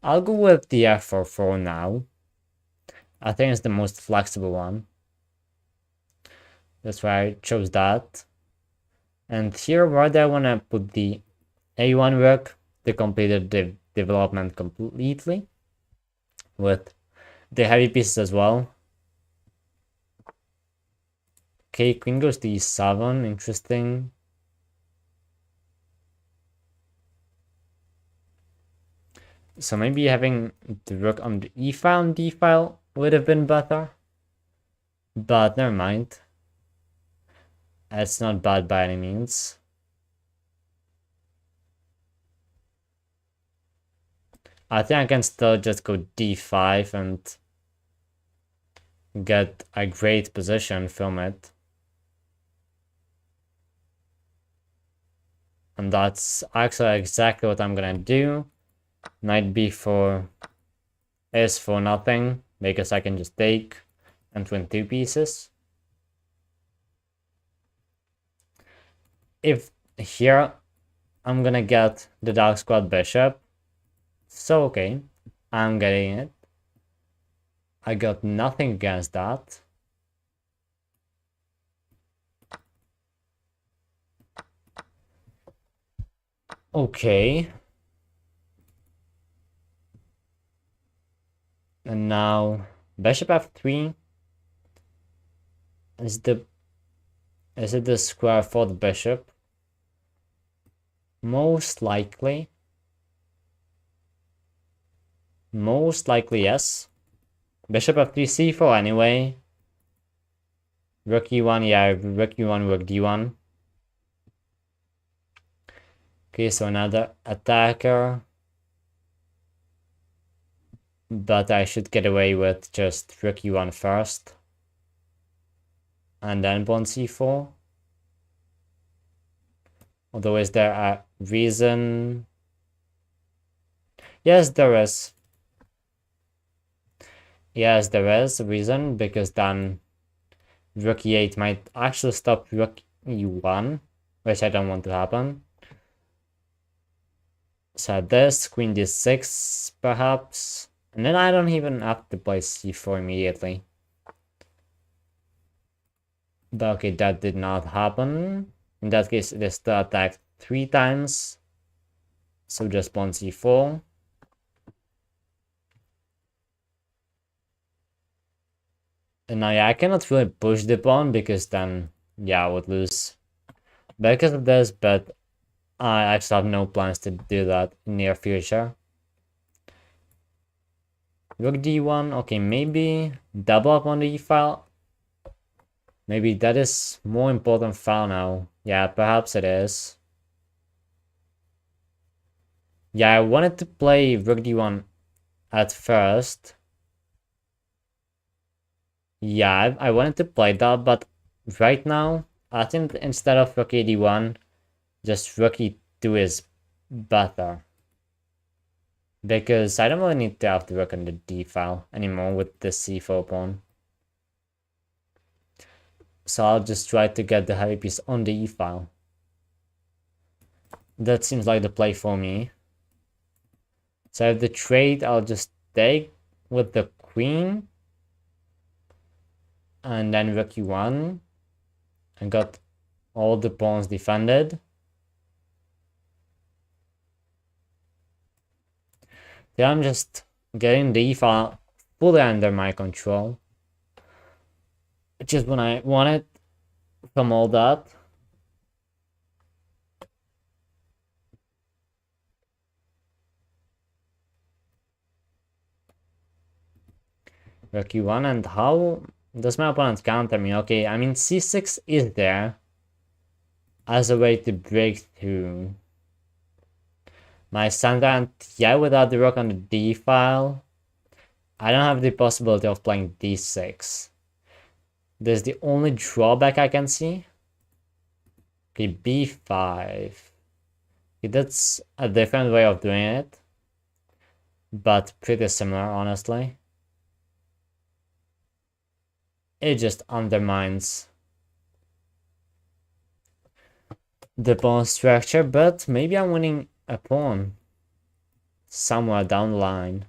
Speaker 1: I'll go with the f4 for now. I think it's the most flexible one. That's why I chose that. And here, where do I want to put the a1 rook to complete the development completely with the heavy pieces as well. Okay, queen goes to e7, interesting. So maybe having the rook on the e file and d file would have been better. But never mind. It's not bad by any means. I think I can still just go d5 and get a great position from it. And that's actually exactly what I'm gonna do. Knight b4 is for nothing, because I can just take and win 2 pieces. If here I'm gonna get the Dark Squad Bishop, so okay, I'm getting it. I got nothing against that. Okay. And now Bishop f3 is it the square for the bishop? Most likely. Most likely, yes. Bishop f3 c4 anyway. Rook e1, yeah, rook e1, rook d1. Okay, so another attacker. But I should get away with just rook e1 first. And then pawn c4. Although, is there a reason? Yes, there is. Yes, there is a reason, because then rook e8 might actually stop rook e1, which I don't want to happen. So this, queen d6, perhaps. And then I don't even have to play c4 immediately. But okay, that did not happen. In that case, it is still attacked 3 times. So just pawn c4. And now, yeah, I cannot really push the pawn, because then, yeah, I would lose because of this, but I actually have no plans to do that in near future. Rook d1, okay, maybe double up on the e-file. Maybe that is more important file now. Yeah, perhaps it is. Yeah, I wanted to play rook d1 at first. Yeah, I wanted to play that, but right now, I think instead of rook d1, just rook e2 is better. Because I don't really need to have to work on the d file anymore with the c4 pawn. So I'll just try to get the heavy piece on the e file. That seems like the play for me. So if the trade, I'll just take with the queen. And then rook e1. And got all the pawns defended. Yeah, I'm just getting the e file fully under my control. Which is when I wanted from all that. Rook e1, and how does my opponent counter me? Okay, I mean c6 is there as a way to break through my center, and yeah, without the rook on the d file, I don't have the possibility of playing d6. There's the only drawback I can see. Okay, b5. Okay, that's a different way of doing it, but pretty similar, honestly. It just undermines the pawn structure, but maybe I'm winning a pawn somewhere down the line.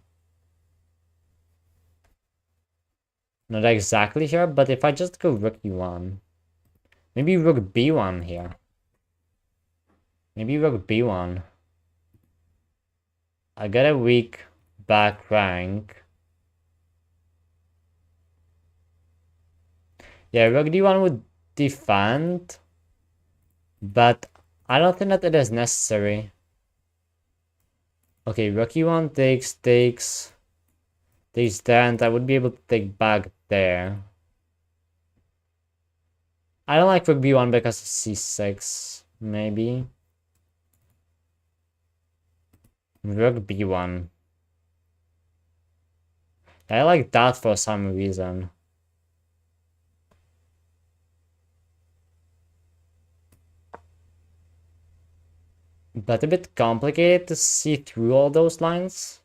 Speaker 1: Not exactly here, but if I just go rook e1, maybe rook b1 here. Maybe rook b1. I got a weak back rank. Yeah, rook d1 would defend, but I don't think that it is necessary. Okay, rook e1 takes there, and I would be able to take back there. I don't like rook b1 because of c6, maybe. Rook b1. I like that for some reason. But a bit complicated to see through all those lines.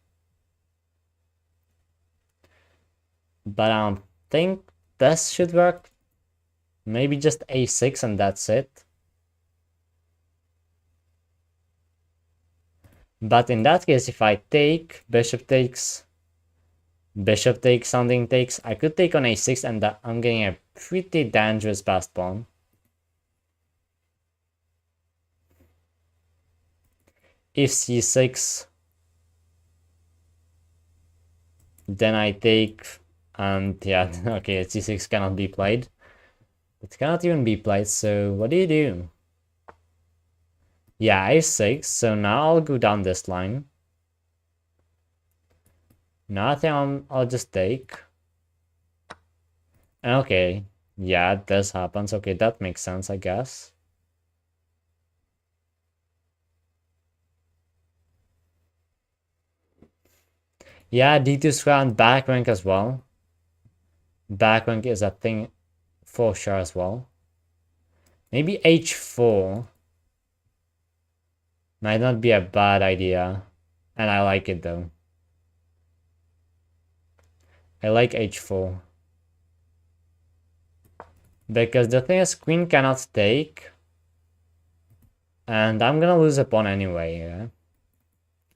Speaker 1: But I don't think this should work. Maybe just a6 and that's it. But in that case, if I take, bishop takes, something takes, I could take on a6 and I'm getting a pretty dangerous passed pawn. If c6, then I take, and yeah, okay, c6 cannot be played. It cannot even be played, so what do you do? Yeah, a6, so now I'll go down this line. Now I think I'll just take. Okay, yeah, this happens. Okay, that makes sense, I guess. Yeah, d2 square and back rank as well. Back rank is a thing for sure as well. Maybe h4 might not be a bad idea. And I like it though. I like h4. Because the thing is, queen cannot take. And I'm gonna lose a pawn anyway, yeah?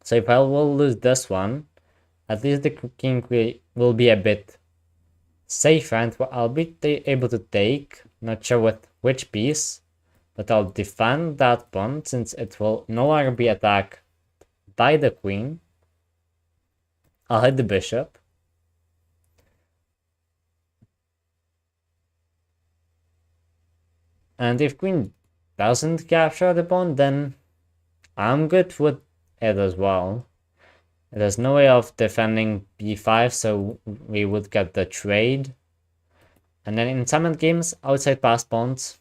Speaker 1: So if I will lose this one, at least the king will be a bit safer and I'll be able to take, not sure with which piece, but I'll defend that pawn since it will no longer be attacked by the queen. I'll hit the bishop. And if queen doesn't capture the pawn, then I'm good with it as well. There's no way of defending b5, so we would get the trade. And then in some endgames, outside passed pawns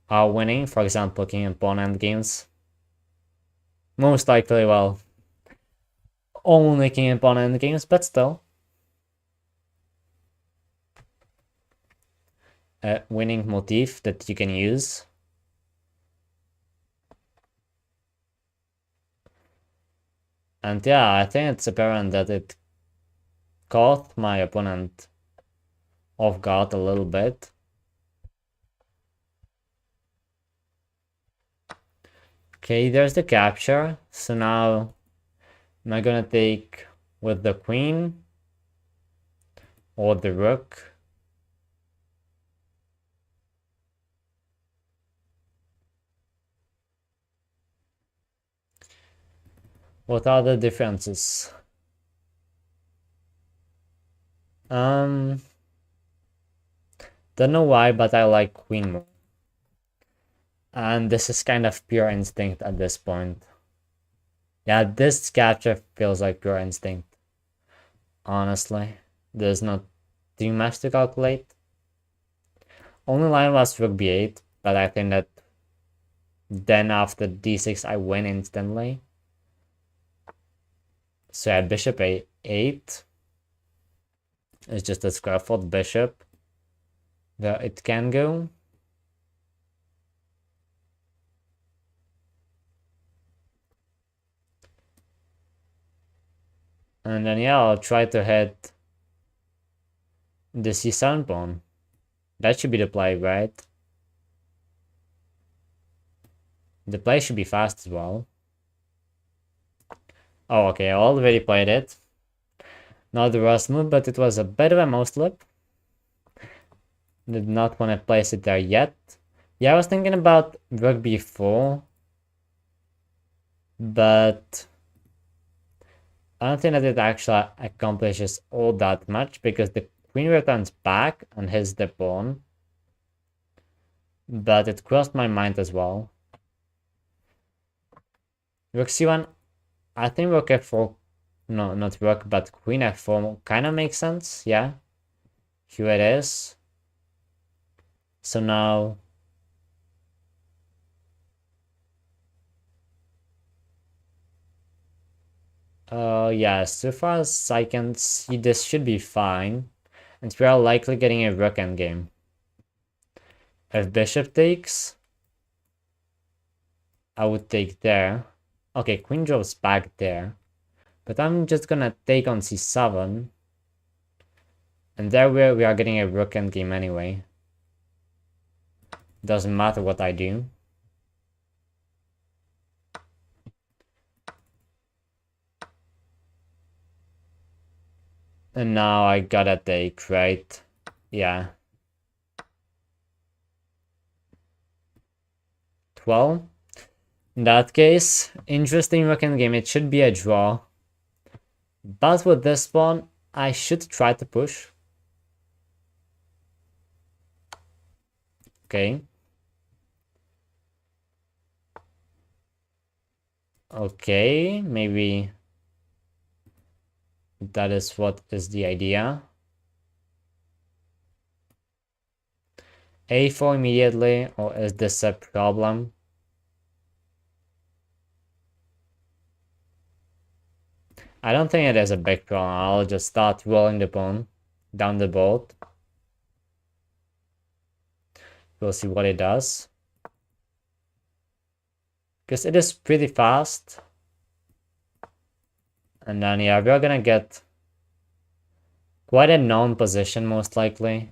Speaker 1: are winning. For example, king and pawn endgames. Most likely, well, only king and pawn endgames, but still. A winning motif that you can use. And yeah, I think it's apparent that it caught my opponent off guard a little bit. Okay, there's the capture. So now am I gonna take with the queen or the rook? What are the differences? Don't know why, but I like queen more. And this is kind of pure instinct at this point. Yeah, this capture feels like pure instinct. Honestly, there's not too much to calculate. Only line was rook b8, but I think that then after d6 I win instantly. So yeah, bishop a8 is just a square for the bishop. There it can go. And then yeah, I'll try to hit the c7 pawn. That should be the play, right? The play should be fast as well. Oh, okay, I already played it. Not the worst move, but it was a bit of a mouse slip. Did not want to place it there yet. Yeah, I was thinking about rook b4. But I don't think that it actually accomplishes all that much because the queen returns back and hits the pawn. But it crossed my mind as well. Rook c1, I think rook f4, no, not rook, but queen f4 kind of makes sense, yeah. Here it is. So now yeah, so far as I can see, this should be fine. And we are likely getting a rook endgame. If bishop takes, I would take there. Okay, queen drops back there. But I'm just gonna take on c7. And there we are getting a rook endgame anyway. Doesn't matter what I do. And now I gotta take, right? Yeah. 12. In that case, interesting rook endgame. It should be a draw. But with this pawn, I should try to push. Okay. Okay, maybe that is what is the idea. A4 immediately, or is this a problem? I don't think it is a big problem. I'll just start rolling the pawn down the board. We'll see what it does. Because it is pretty fast. And then, yeah, we're gonna get quite a known position, most likely.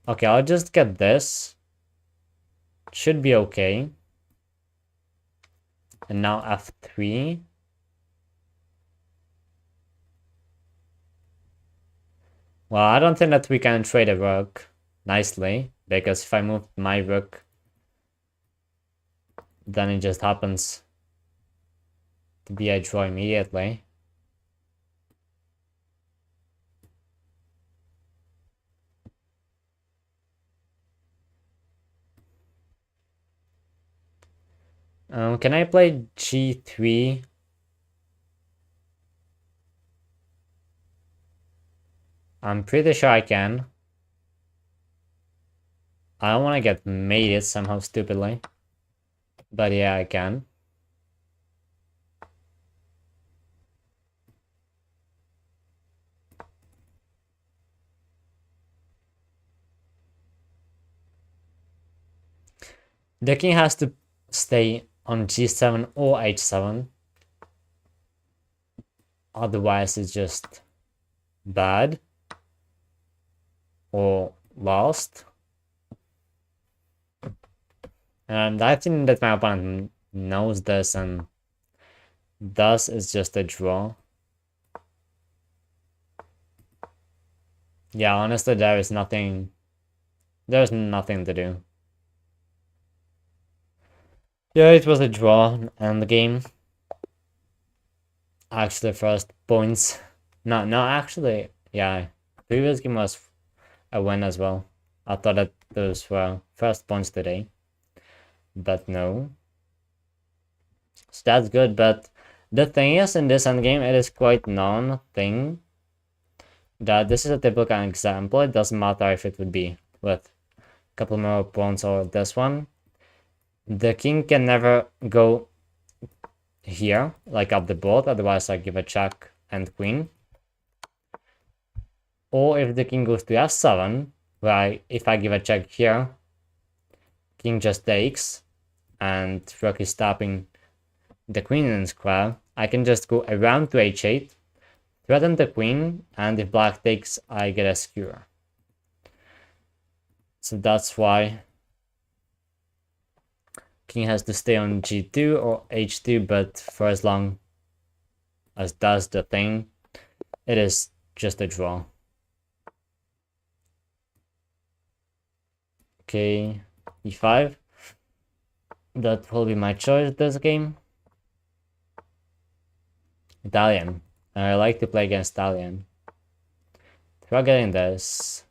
Speaker 1: Okay, I'll just get this. Should be okay. And now f3. Well, I don't think that we can trade a rook nicely, because if I move my rook, then it just happens to be a draw immediately. Can I play g3? I'm pretty sure I can. I don't want to get mated somehow stupidly. But yeah, I can. The king has to stay on g7 or h7. Otherwise, it's just bad or lost. And I think that my opponent knows this, and thus it's just a draw. Yeah, honestly, there's nothing to do. Yeah, it was a draw, and the game. Actually, first points. No, actually, yeah. Previous game was a win as well. I thought that those were first points today. But no. So that's good, but the thing is, in this endgame, it is quite known thing that this is a typical example. It doesn't matter if it would be with a couple more pawns or this one. The king can never go here, like up the board, otherwise I give a check and queen. Or if the king goes to f7, where if I give a check here, king just takes, and rook is stopping the queen in square, I can just go around to h8, threaten the queen, and if black takes, I get a skewer. So that's why king has to stay on g2 or h2, but for as long as that's the thing, it is just a draw. Okay, e5. That will be my choice this game. Italian. I like to play against Italian. Try getting this.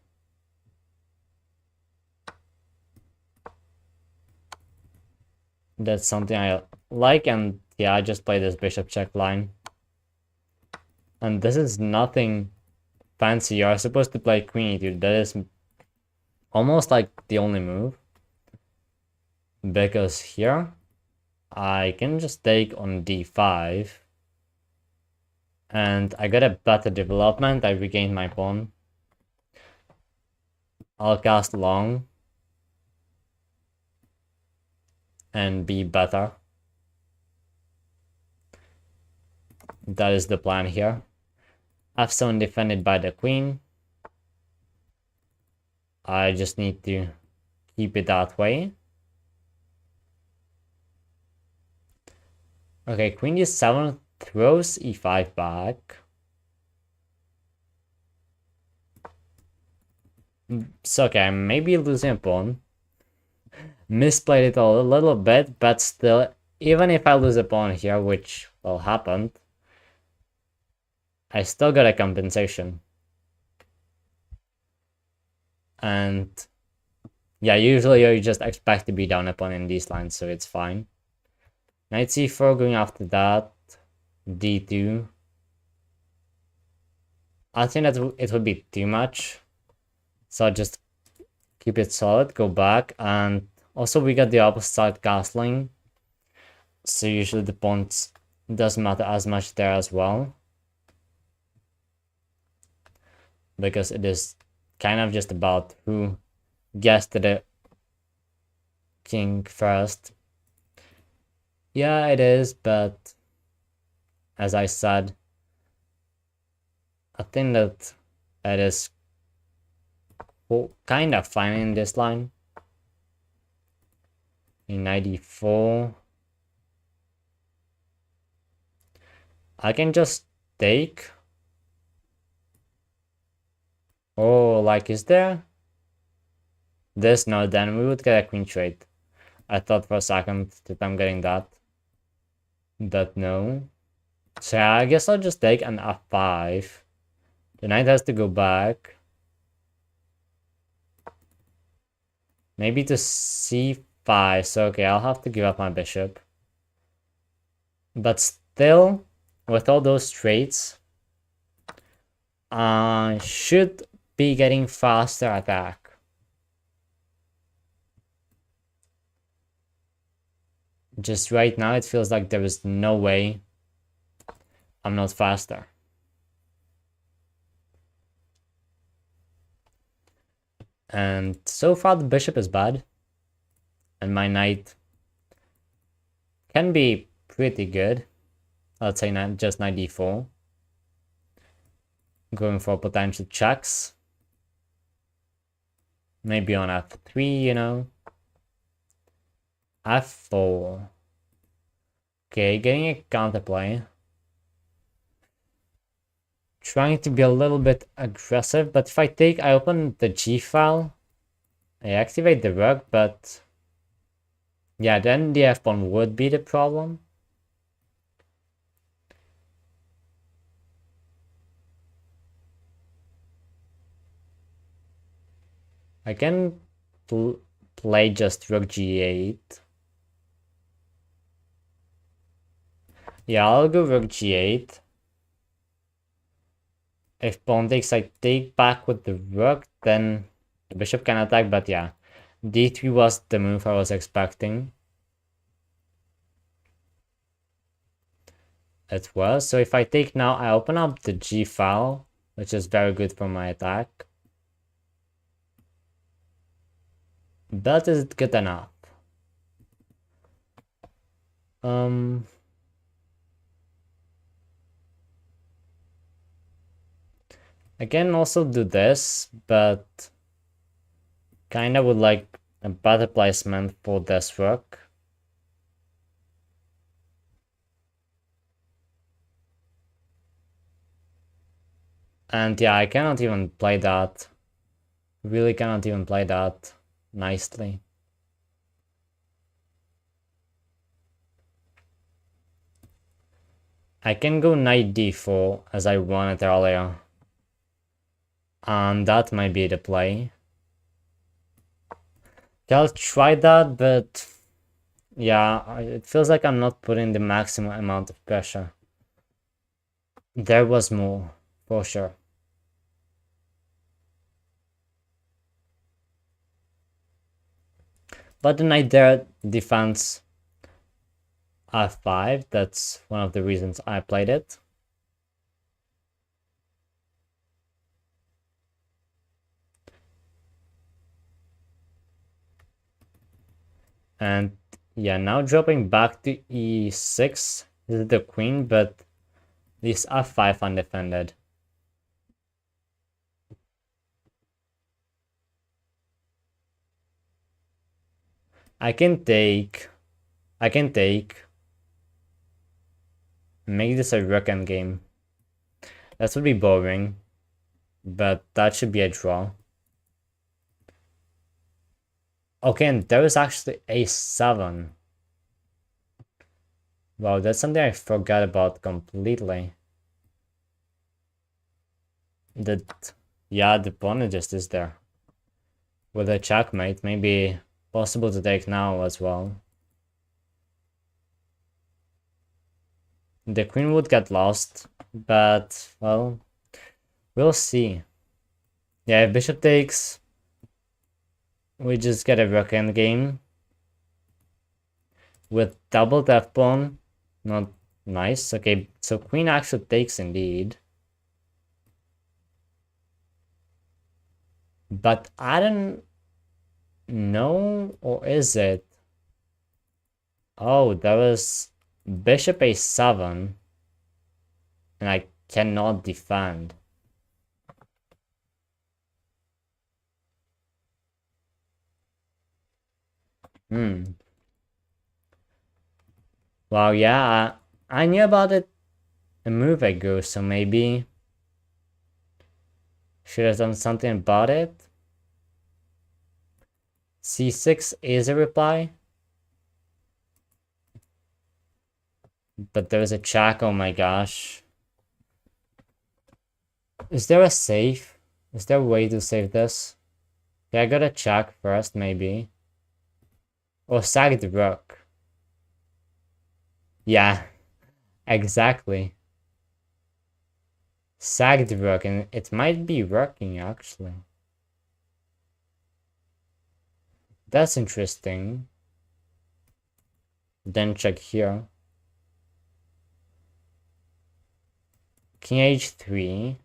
Speaker 1: That's something I like, and yeah, I just play this bishop check line. And this is nothing fancy. You're supposed to play queen e2. That is almost like the only move. Because here, I can just take on d5. And I got a better development. I regained my pawn. I'll cast long. And be better. That is the plan here. f7 defended by the queen. I just need to keep it that way. Okay, queen d7 throws e5 back. So okay, I may be losing a pawn. Misplayed it a little bit, but still, even if I lose a pawn here, which will happen, I still got a compensation. And yeah, usually you just expect to be down a pawn in these lines, so it's fine. Knight c4 going after that, d2. I think that it would be too much, so I'll just keep it solid, go back, and also we got the opposite side castling, so usually the pawns doesn't matter as much there as well, because it is kind of just about who gets to the king first. Yeah, it is, but as I said, I think that it is kind of fine in this line. In 94, I can just take. Oh, like, is there this? No, then we would get a queen trade. I thought for a second that I'm getting that, but no. So yeah, I guess I'll just take an f5. The knight has to go back. Maybe to c5. So okay, I'll have to give up my bishop. But still, with all those traits, I should be getting faster attack. Just right now, it feels like there is no way I'm not faster. And so far, the bishop is bad. And my knight can be pretty good. Let's say just knight d4. Going for potential checks. Maybe on f3, you know. f4. Okay, getting a counterplay. Trying to be a little bit aggressive, but if I take, I open the G file. I activate the rook, but yeah, then the f pawn would be the problem. I can play just rook g8. Yeah, I'll go rook g8. If pawn takes, I take back with the rook, then the bishop can attack, but yeah. d3 was the move I was expecting. It was. So if I take now, I open up the G file, which is very good for my attack. But is it good enough? I can also do this, but kinda would like a better placement for this rook. And yeah, I cannot even play that. Really cannot even play that nicely. I can go knight d4 as I wanted earlier. And that might be the play. Okay, I'll try that, but yeah, it feels like I'm not putting the maximum amount of pressure. There was more, for sure. But the knight there defends f5. That's one of the reasons I played it. And yeah, now dropping back to e6 is the queen, but least f5 undefended. I can take. Make this a rook endgame. That would be boring, but that should be a draw. Okay, and there is actually a7. Wow, that's something I forgot about completely. Yeah, the pawn just is there. With a checkmate, maybe possible to take now as well. The queen would get lost, but, well, we'll see. Yeah, if bishop takes, we just get a rook endgame. With double f pawn, not nice. Okay, so queen actually takes indeed. But I don't know, or is it? Oh, that was bishop a7, and I cannot defend. Well, yeah, I knew about it a move ago, so maybe should have done something about it. c6 is a reply. But there's a check, oh my gosh. Is there a save? Is there a way to save this? Yeah, I gotta check first, maybe. Or sag the rook. Yeah, exactly. Sag the rook, and it might be working, actually. That's interesting. Then check here. King h3.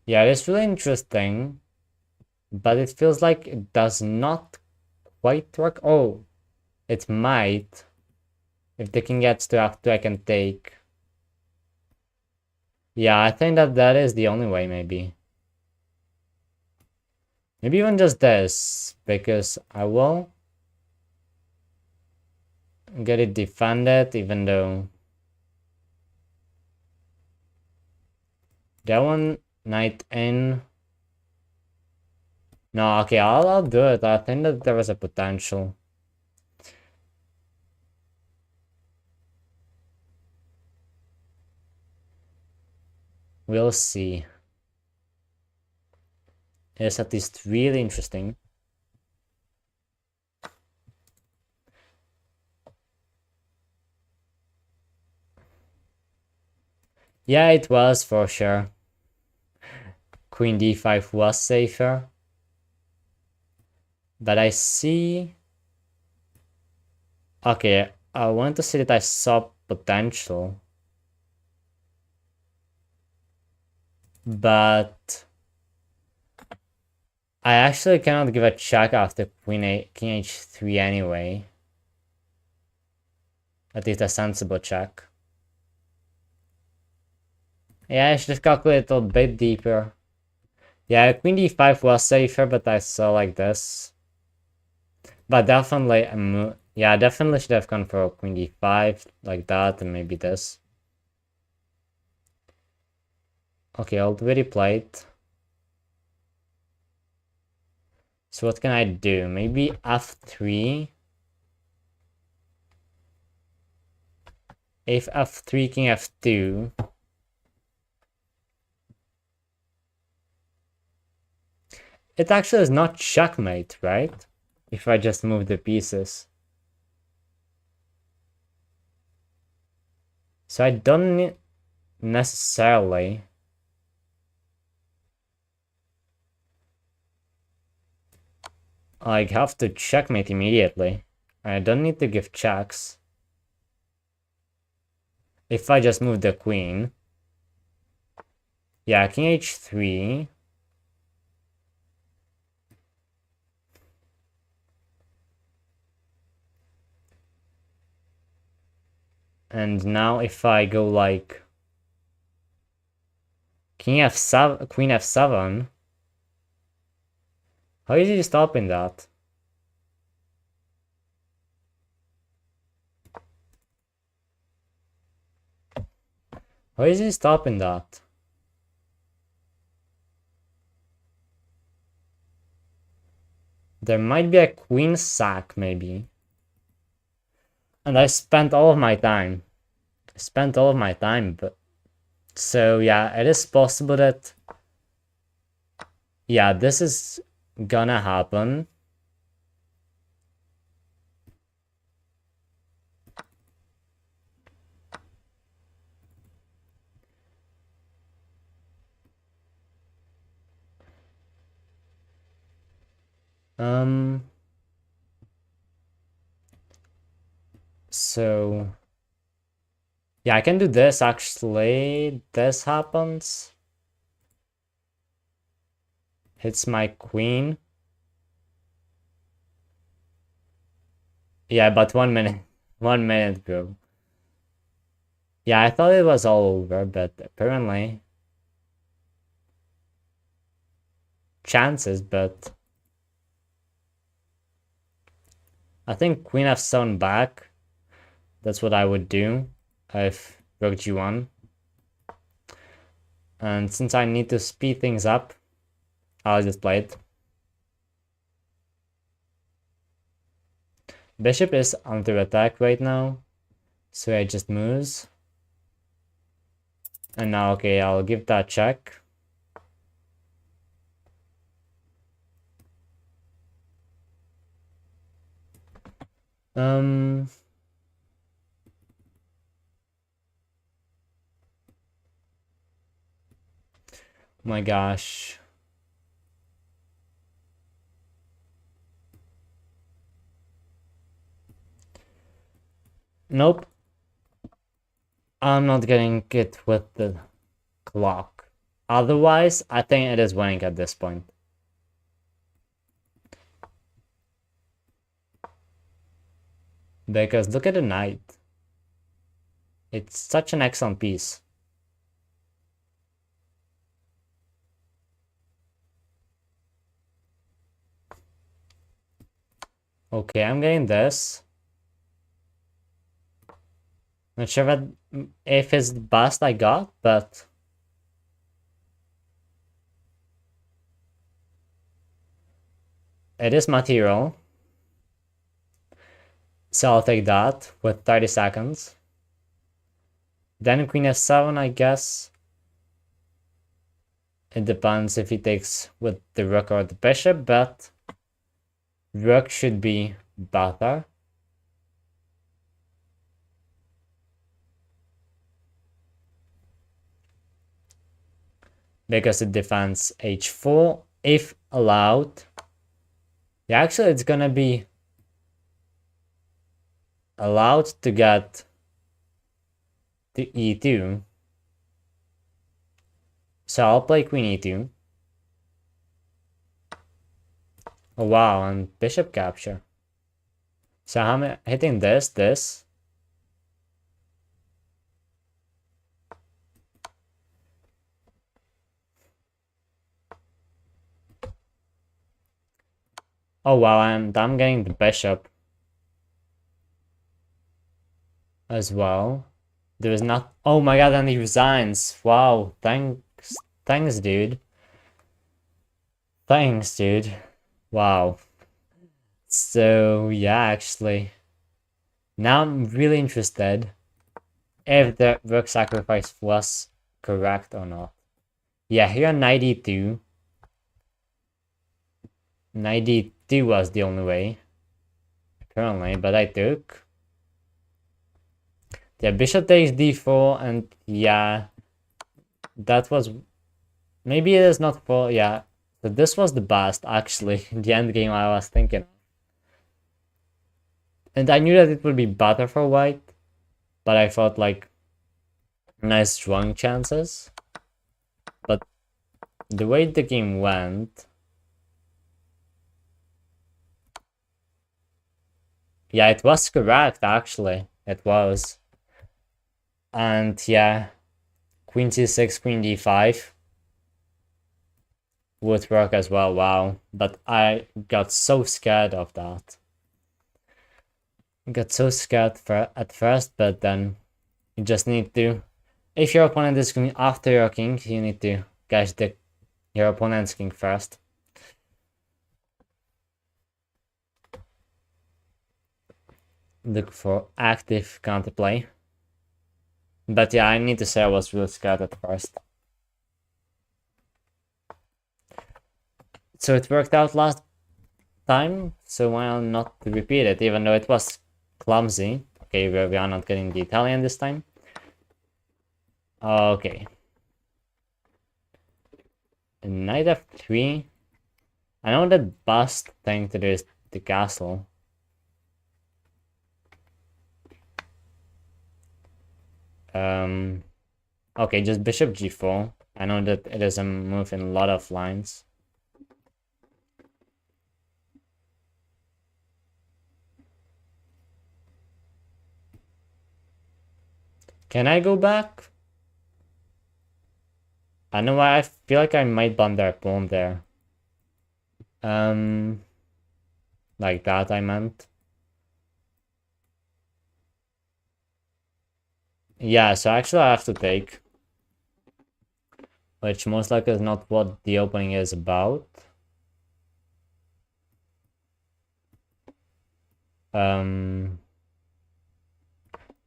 Speaker 1: Yeah, it's really interesting. But it feels like it does not quite work. Oh, it might. If the king gets to f2, I can take. Yeah, I think that is the only way, maybe. Maybe even just this, because I will get it defended, even though that one, knight in. No, okay, I'll do it. I think that there was a potential. We'll see. It's at least really interesting. Yeah, it was for sure. Queen d5 was safer. But I see. Okay, I want to say that I saw potential. But I actually cannot give a check after king h3 anyway. At least a sensible check. Yeah, I should have calculated a bit deeper. Yeah, queen d5 was safer, but I saw like this. But definitely, yeah, definitely should have gone for queen d5 like that, and maybe this. Okay, already played. So what can I do? Maybe f3. If f3, king f2. It actually is not checkmate, right? If I just move the pieces. So I don't necessarily like have to checkmate immediately. I don't need to give checks. If I just move the queen. Yeah, king h3. And now if I go like King F7, Queen F7, how is he stopping that? How is he stopping that? There might be a queen sack, maybe. And I spent all of my time. But so yeah, it is possible that yeah, this is gonna happen. So yeah, I can do this actually. This happens. Hits my queen. Yeah, but 1 minute. 1 minute, bro. Yeah, I thought it was all over, but apparently chances, but I think queen f7 back. That's what I would do if rook g1. And since I need to speed things up, I'll just play it. Bishop is under attack right now, so it just moves. And now, okay, I'll give that check. Oh my gosh. Nope. I'm not getting it with the clock. Otherwise, I think it is winning at this point. Because look at the knight. It's such an excellent piece. Okay, I'm getting this. Not sure if it's the best I got, but it is material. So I'll take that with 30 seconds. Then queen f7, I guess. It depends if he takes with the rook or the bishop, but rook should be better. Because it defends h4 if allowed. Yeah, actually it's gonna be allowed to get to e2. So I'll play queen e2. Oh wow, and bishop capture. So I'm hitting this. Oh wow, and I'm getting the bishop as well. There is not. Oh my god, and he resigns. Wow, thanks, dude. Thanks, dude. Wow. So yeah, actually, now I'm really interested if the rook sacrifice was correct or not. Yeah, here 92. 92 was the only way, apparently, but I took. Yeah, bishop takes d4, and yeah, that was, maybe it is not for, yeah, but this was the best, actually, the end game I was thinking. And I knew that it would be better for white, but I thought, like, nice strong chances. But the way the game went, yeah, it was correct, actually. It was. And yeah, queen c6, queen d5 would work as well. Wow, but I got so scared of that. Got so scared at first, but then you just need to, if your opponent is going after your king, you need to catch your opponent's king first. Look for active counterplay. But yeah, I need to say I was really scared at first. So it worked out last time, so why not repeat it, even though it was clumsy. Okay, we are not getting the Italian this time. Okay. Knight f3. I know that bust thing to do is the castle. Okay, just bishop g4. I know that it is a move in a lot of lines. Can I go back? I know I feel like I might blunder a pawn there. Like that I meant. Yeah, so actually I have to take. Which most likely is not what the opening is about.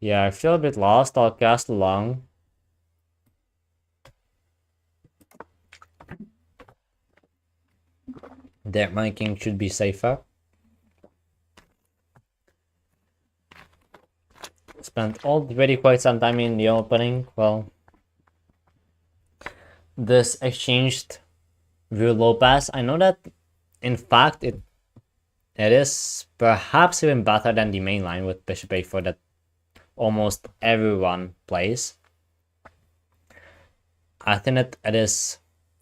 Speaker 1: Yeah, I feel a bit lost. I'll cast along. There, my king should be safer. Spent already quite some time in the opening. Well, this exchanged Ruy Lopez. I know that, in fact, it is perhaps even better than the main line with bishop a4 that almost everyone plays. I think that it is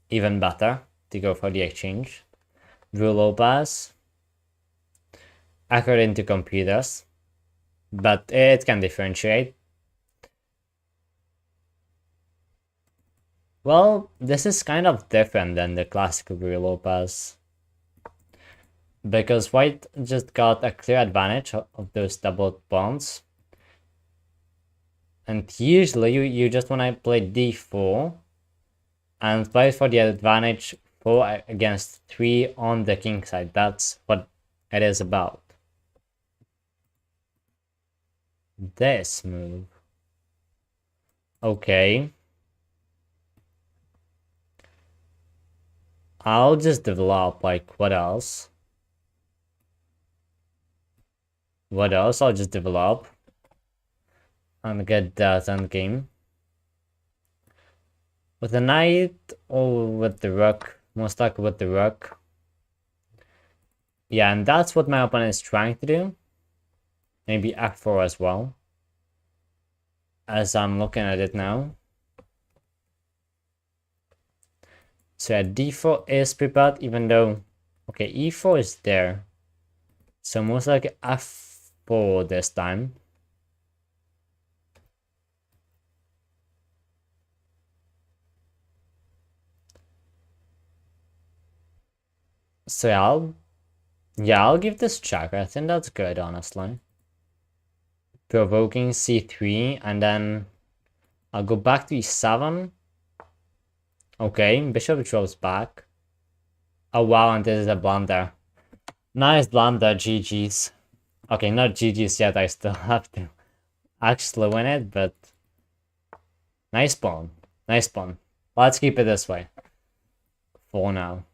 Speaker 1: even better to go for the exchange. Ruy Lopez, according to computers, but it can differentiate. Well, this is kind of different than the classical Ruy Lopez, because white just got a clear advantage of those doubled pawns. And usually you just want to play d4 and play for the advantage 4 against 3 on the king side. That's what it is about. This move. Okay. I'll just develop, like, what else? What else? I'll just develop and get that endgame. With the knight or with the rook? Most likely with the rook. Yeah, and that's what my opponent is trying to do. Maybe f4 as well. As I'm looking at it now. So yeah, d4 is prepared, even though... Okay, e4 is there. So most likely f4 this time. So I'll give this check. I think that's good, honestly. Provoking c3, and then I'll go back to e7. Okay, bishop drops back. Oh wow, and this is a blunder. Nice blunder, GG's. Okay, not GG's yet, I still have to actually win it, but... Nice pawn. Nice pawn. Let's keep it this way. For now.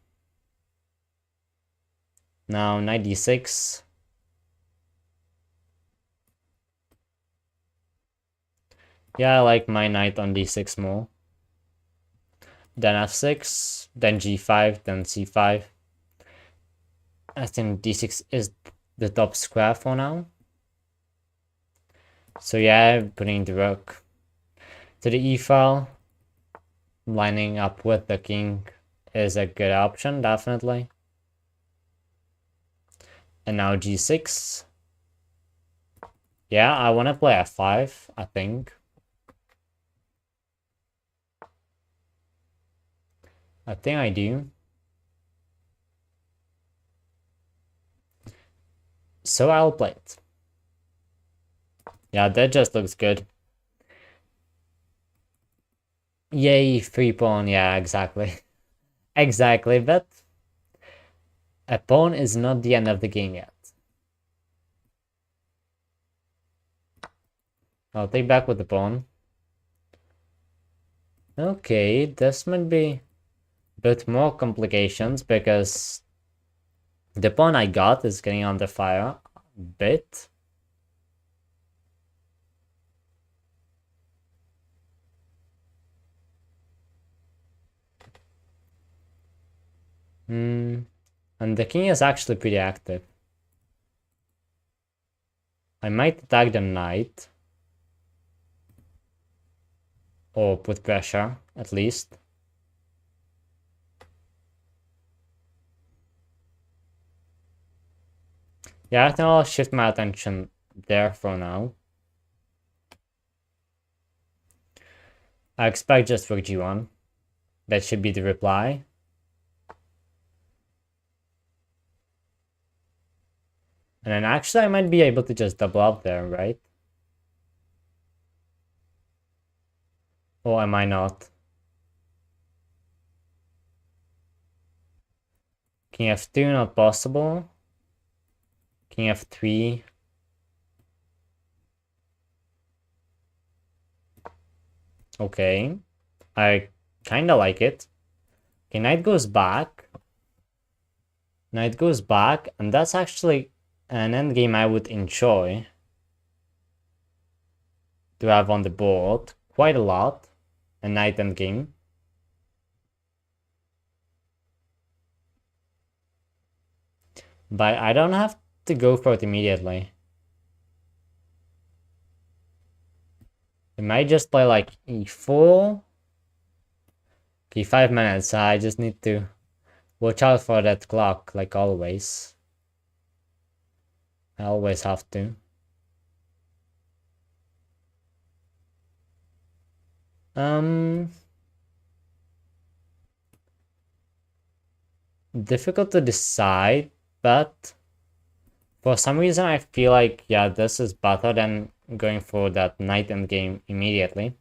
Speaker 1: Now, knight d6. Yeah, I like my knight on d6 more. Then f6, then g5, then c5. I think d6 is the top square for now. So yeah, putting the rook to the e file, lining up with the king is a good option, definitely. And now g6. Yeah, I want to play f5, I think. I think I do. So I'll play it. Yeah, that just looks good. Yay, 3 pawn. Yeah, exactly. Exactly, but a pawn is not the end of the game yet. I'll take back with the pawn. Okay, this might be a bit more complications because the pawn I got is getting under fire a bit. And the king is actually pretty active. I might attack the knight. Or put pressure, at least. Yeah, I think I'll shift my attention there for now. I expect just for g1. That should be the reply. And then actually I might be able to just double up there, right? Or am I not? King f2 not possible. King f3. Okay. I kinda like it. Okay, knight goes back. Knight goes back, and that's actually an endgame I would enjoy to have on the board quite a lot. A knight endgame. But I don't have to go for it immediately. I might just play like e4. Okay, 5 minutes. I just need to watch out for that clock, like always. I always have to. Difficult to decide, but for some reason I feel like, yeah, this is better than going for that knight endgame immediately.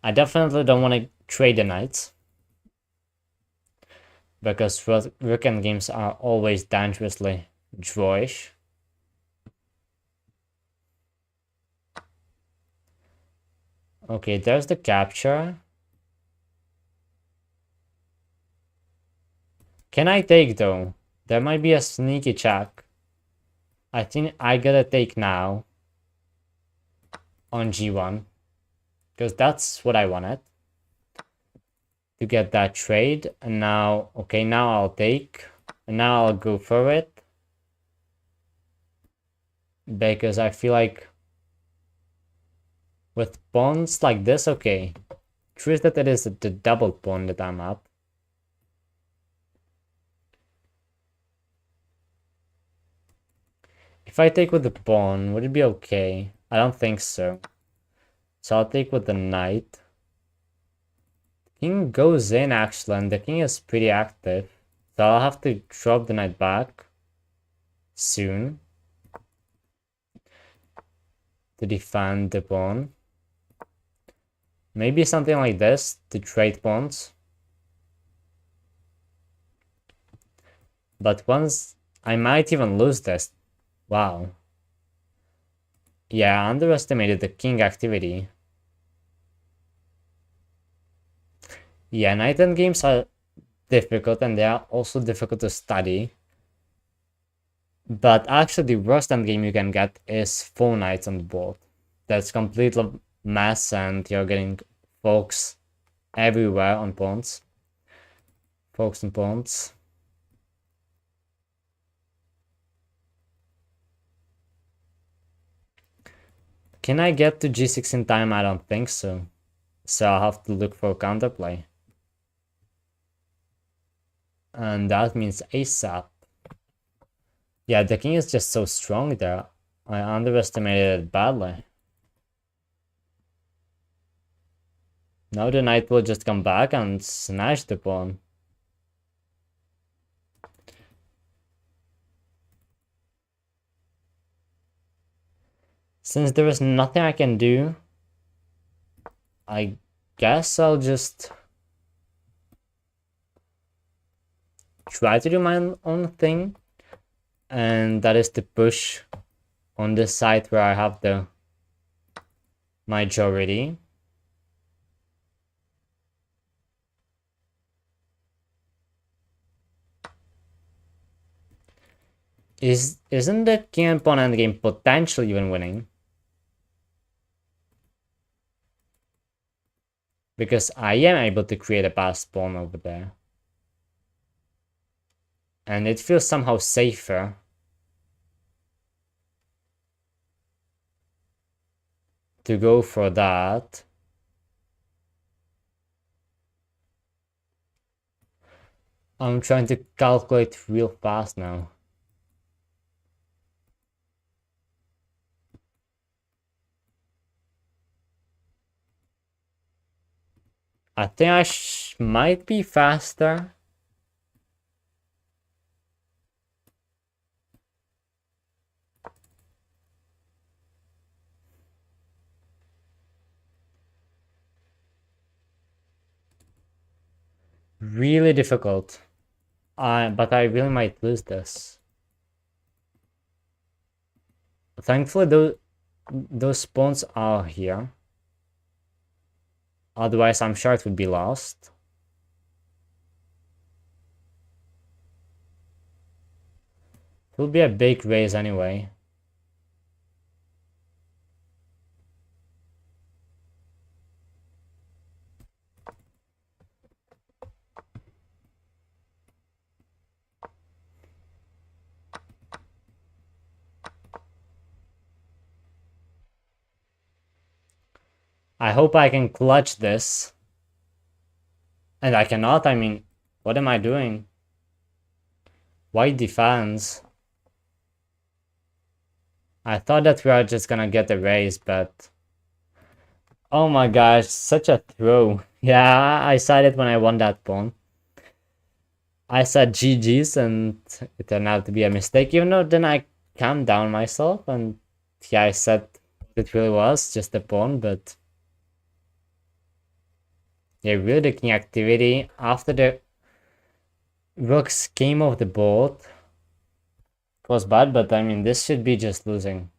Speaker 1: I definitely don't want to trade the knights, because rook endgames are always dangerously drawish. Okay, there's the capture. Can I take though? There might be a sneaky check. I think I gotta take now on g1 because that's what I wanted to get that trade. And now, okay, now I'll take, and now I'll go for it because I feel like with pawns like this, okay, true that it is the double pawn that I'm up. If I take with the pawn, would it be okay? I don't think so. So I'll take with the knight. King goes in actually, and the king is pretty active. So I'll have to drop the knight back soon to defend the pawn. Maybe something like this to trade pawns. But once I might even lose this. Wow. Yeah, I underestimated the king activity. Yeah, knight endgames are difficult and they are also difficult to study. But actually the worst endgame you can get is 4 knights on the board. That's complete mess and you're getting folks everywhere on pawns. Folks and pawns. Can I get to g6 in time? I don't think so. So I'll have to look for counterplay. And that means ASAP. Yeah, the king is just so strong there. I underestimated it badly. Now the knight will just come back and snatch the pawn. Since there is nothing I can do, I guess I'll just try to do my own thing. And that is to push on this side where I have the majority. Isn't the king and pawn endgame potentially even winning? Because I am able to create a passed pawn over there. And it feels somehow safer to go for that. I'm trying to calculate real fast now. I think I might be faster. Really difficult. But I really might lose this. Thankfully, those pawns are here. Otherwise, I'm sure it would be lost. It will be a big race anyway. I hope I can clutch this. And I cannot, I mean, what am I doing? White defense. I thought that we are just gonna get a raise, but... Oh my gosh, such a throw. Yeah, I said it when I won that pawn. I said GG's and it turned out to be a mistake, even though then I calmed down myself and yeah, I said it really was just a pawn, but... Yeah, really the king activity after the rooks came off the board. It was bad, but I mean, this should be just losing.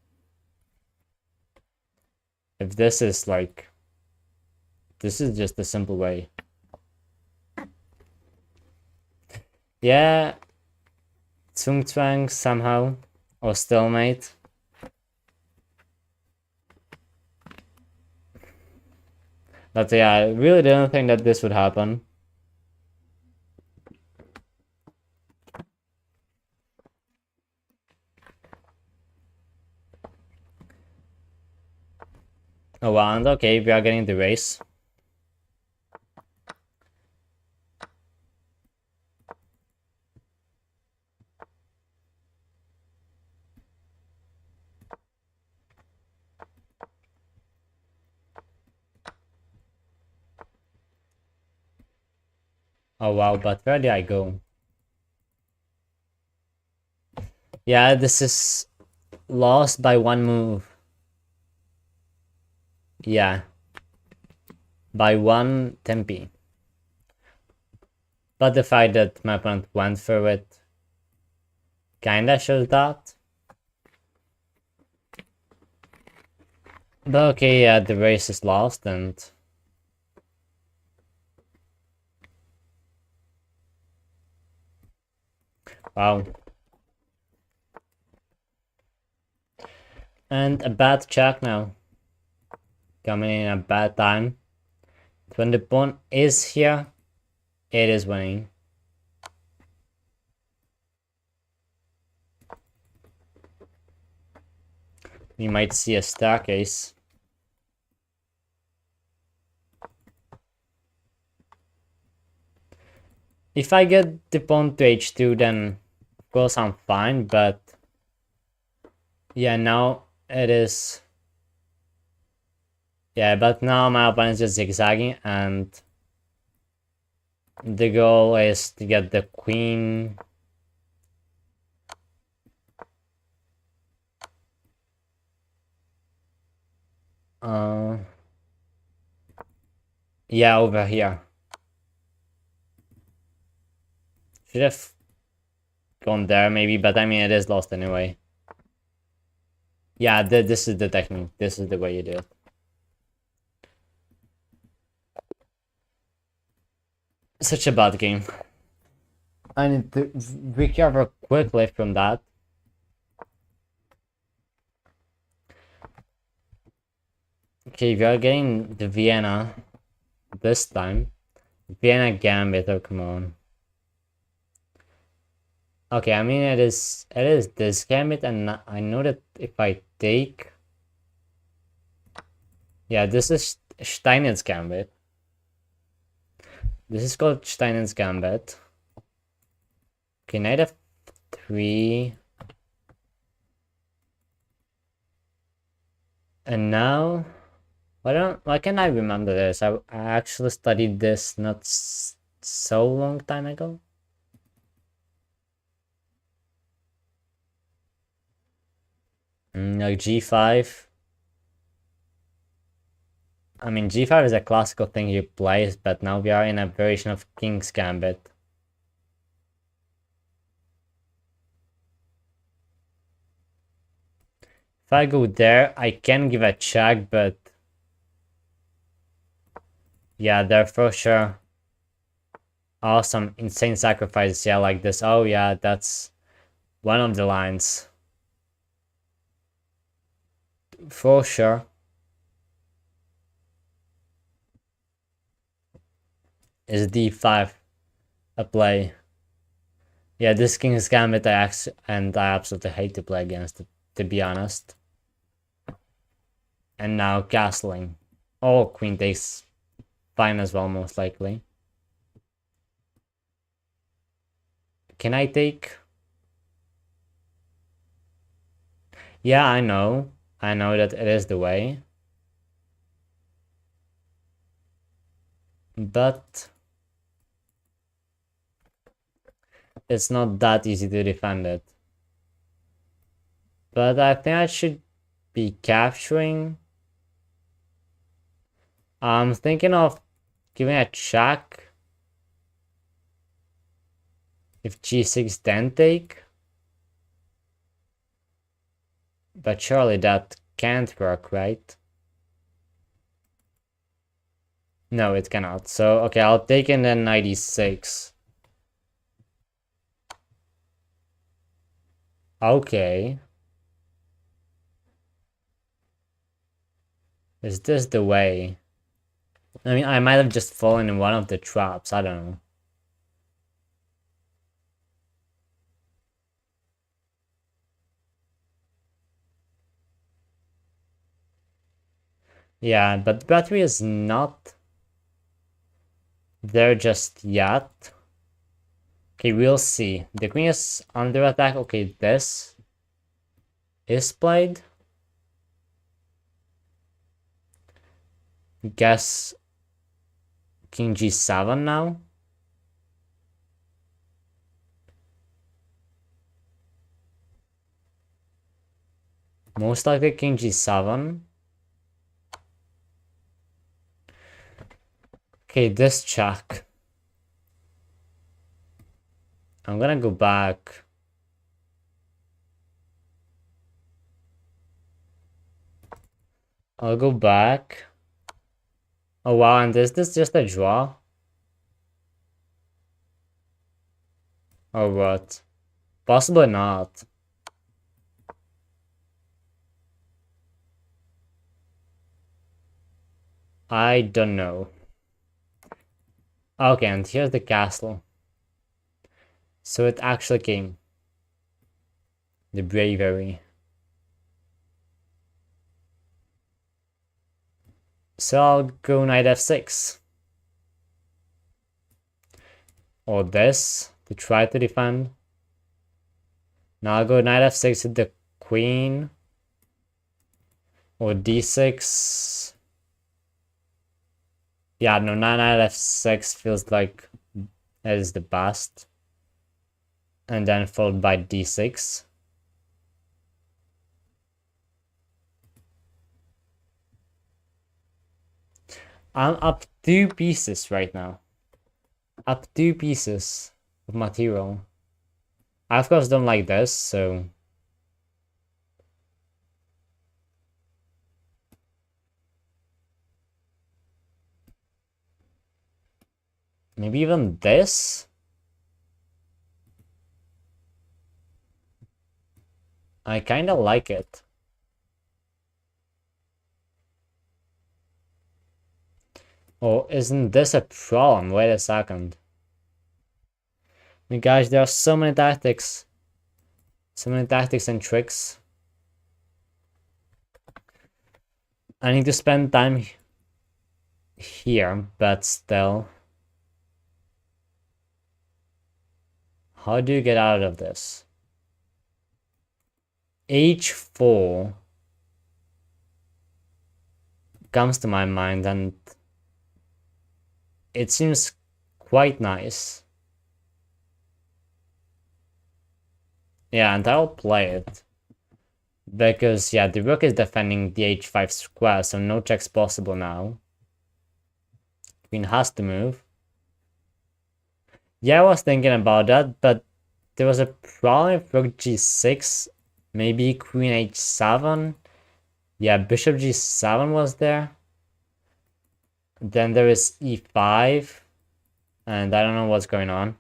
Speaker 1: If this is like... This is just a simple way. Yeah. Zugzwang somehow. Or stalemate. But yeah, I really didn't think that this would happen. Oh wow, and okay, we are getting the race. Oh wow, but where did I go? Yeah, this is lost by one move. Yeah. By one tempi. But the fact that my opponent went for it kinda shows that. But okay, yeah, the race is lost and... Wow. And a bad check now. Coming in a bad time. When the pawn is here, it is winning. We might see a staircase. If I get the pawn to h2, then of course I'm fine, but yeah, now it is Yeah, but now my opponent is just zigzagging, and the goal is to get the queen. Yeah, over here. Should have gone there maybe, but I mean it is lost anyway. Yeah, this is the technique. This is the way you do it. Such a bad game. I need to recover quickly from that. Okay, we are getting the Vienna this time. Vienna Gambit, oh come on. Okay, I mean it is this Gambit, and I know that if I take, yeah, this is Steinitz Gambit. This is called Steinitz Gambit. Okay, knight f3. And now, why can't I remember this? I actually studied this not so long time ago. Like g5. I mean, g5 is a classical thing you play, but now we are in a version of King's Gambit. If I go there, I can give a check, but yeah, there for sure are some insane sacrifices. Yeah, like this. Oh yeah, that's one of the lines. For sure. Is d5 a play? Yeah, this King's Gambit I absolutely hate to play against it, to be honest. And now castling. Oh, queen takes fine as well, most likely. Can I take? Yeah, I know. I know that it is the way. But it's not that easy to defend it. But I think I should be capturing. I'm thinking of giving a check. If g6 then take. But surely that can't work, right? No, it cannot. So, okay, I'll take in then 96. Okay. Is this the way? I mean, I might have just fallen in one of the traps. I don't know. Yeah, but the battery is not there just yet. Okay, we'll see. The queen is under attack. Okay, this is played. Guess king g7 now. Most likely king g7. Okay, this check. I'm gonna go back. I'll go back. Oh wow, and is this just a draw? Or what? Possibly not. I don't know. Okay, and here's the castle. So it actually came. The bravery. So I'll go knight f6. Or this, to try to defend. Now I'll go knight f6 with the queen. Or d6. Yeah, no, 9 knight f6 feels like it is the best. And then followed by d6. I'm up 2 pieces right now. Up 2 pieces of material. I of course don't like this, so... Maybe even this? I kinda like it. Oh, isn't this a problem? Wait a second. You guys, there are so many tactics. So many tactics and tricks. I need to spend time here, but still. How do you get out of this? H4 comes to my mind, and it seems quite nice. Yeah, and I'll play it. Because, yeah, the rook is defending the h5 square, so no checks possible now. Queen has to move. Yeah, I was thinking about that, but there was a problem with rook g6, maybe queen h7. Yeah, bishop g7 was there. Then there is e5, and I don't know what's going on.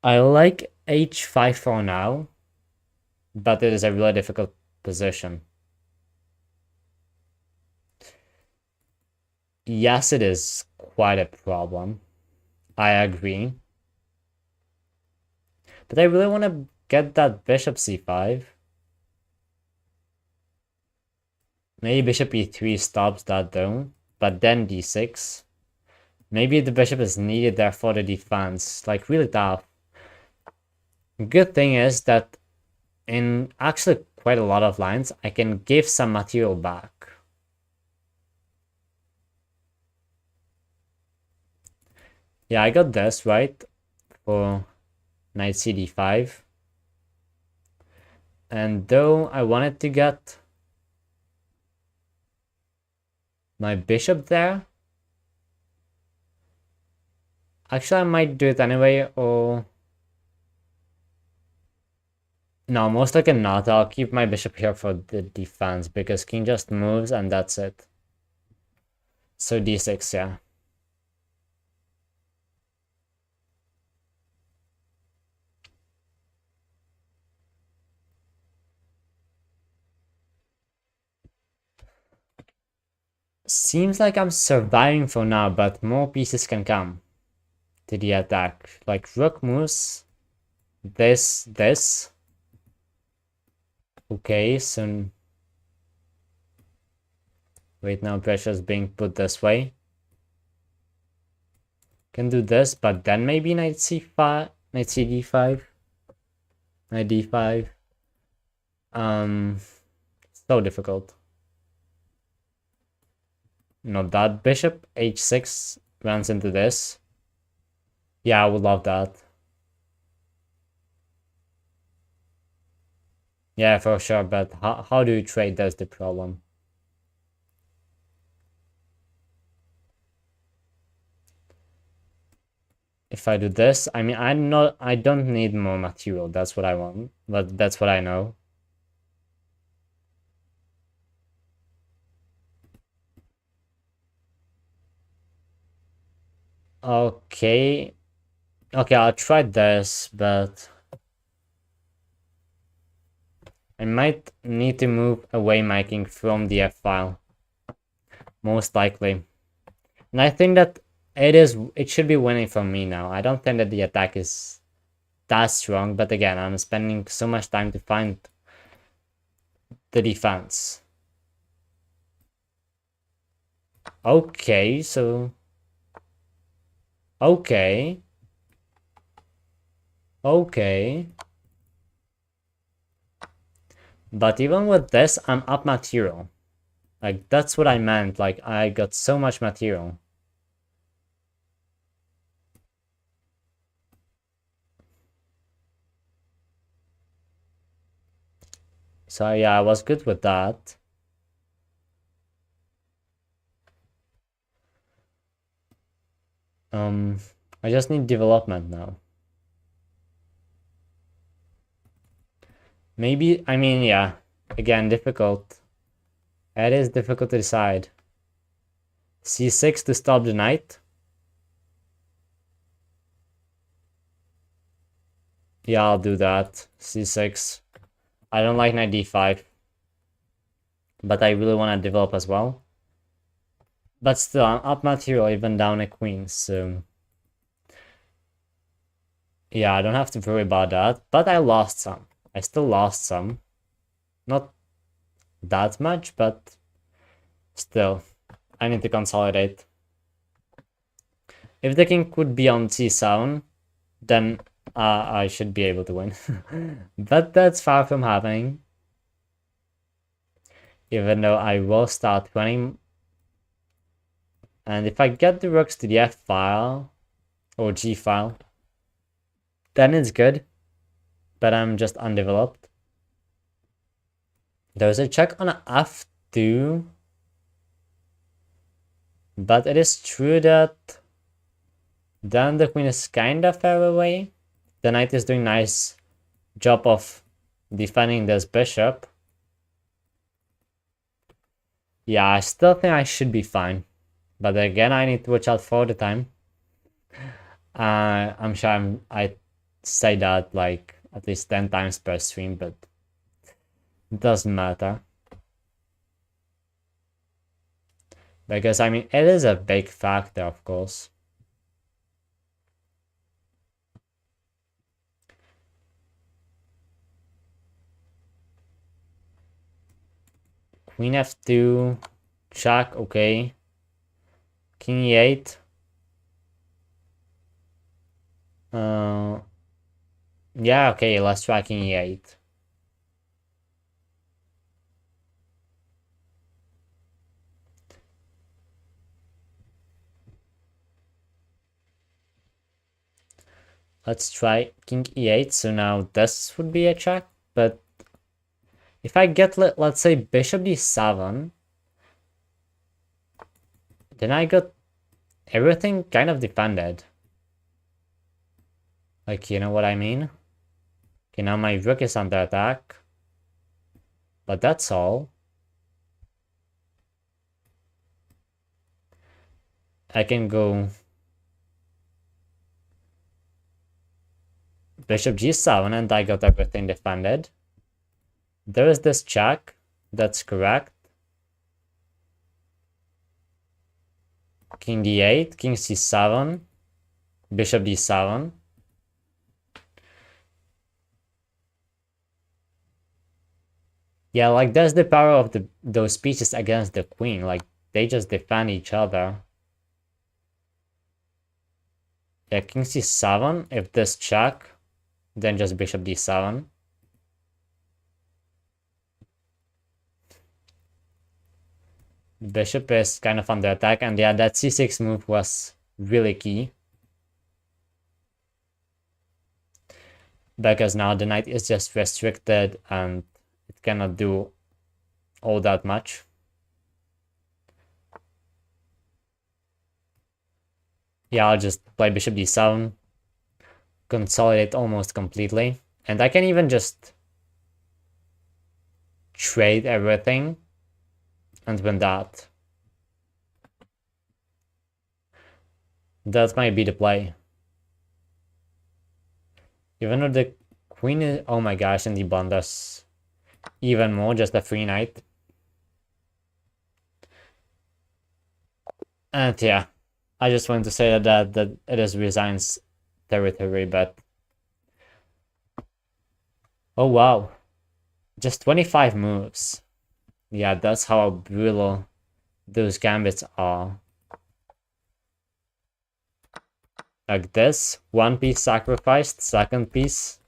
Speaker 1: I like h5 for now, but it is a really difficult position. Yes, it is quite a problem. I agree. But I really want to get that bishop c5. Maybe bishop e3 stops that though, but then d6. Maybe the bishop is needed there for the defense, like really tough. Good thing is that in actually quite a lot of lines, I can give some material back. Yeah, I got this, right? For knight cd5. And though I wanted to get my bishop there, actually I might do it anyway, or... No, most likely not. I'll keep my bishop here for the defense, because king just moves and that's it. So d6, yeah. Seems like I'm surviving for now, but more pieces can come to the attack. Like rook moves, this. Okay, so... Wait, now pressure is being put this way. Can do this, but then maybe knight c5, knight cd5, knight d5. So difficult. Not that. Bishop h6 runs into this. Yeah, I would love that. Yeah, for sure, but how do you trade? That's the problem. If I do this, I mean, I don't need more material. That's what I want, but that's what I know. Okay. Okay, I'll try this, but I might need to move away my king from the f-file. Most likely. And I think that it should be winning for me now. I don't think that the attack is that strong, but again, I'm spending so much time to find the defense. Okay, so... Okay. Okay. But even with this, I'm up material. Like, that's what I meant. Like, I got so much material. So yeah, I was good with that. I just need development now. Maybe, I mean, yeah. Again, difficult. It is difficult to decide. C6 to stop the knight. Yeah, I'll do that. C6. I don't like knight d5. But I really want to develop as well. But still, I'm up material even down a queen, so... Yeah, I don't have to worry about that. But I lost some. I still lost some. Not that much, but still. I need to consolidate. If the king could be on c7, then I should be able to win. But that's far from happening. Even though I will start winning. And if I get the rooks to the f file, or g file, then it's good. But I'm just undeveloped. There's a check on f2. But it is true that then the queen is kind of far away. The knight is doing nice job of defending this bishop. Yeah, I still think I should be fine. But again, I need to watch out for the time. I'm sure I say that like at least 10 times per stream, but it doesn't matter. Because, I mean, it is a big factor, of course. Queen f2, check, okay. King e8. Yeah, okay, let's try king e8. Let's try king e8, so now this would be a check, but if I get, let's say, bishop d7, then I got everything kind of defended. Like, you know what I mean? Okay, now my rook is under attack. But that's all. I can go bishop g7 and I got everything defended. There is this check. That's correct. King d8, king c7, bishop d7. Yeah, like that's the power of those pieces against the queen. Like they just defend each other. Yeah, king c7. If this check, then just bishop d7. Bishop is kind of under attack, and yeah, that c6 move was really key. Because now the knight is just restricted and it cannot do all that much. Yeah, I'll just play bishop d7, consolidate almost completely, and I can even just trade everything and win that. That might be the play. Even though the queen is, oh my gosh, and he blunders even more, just a free knight. And yeah, I just want to say that it is Resign's territory, but oh wow, just 25 moves. Yeah, that's how brutal those gambits are. Like this, one piece sacrificed, second piece.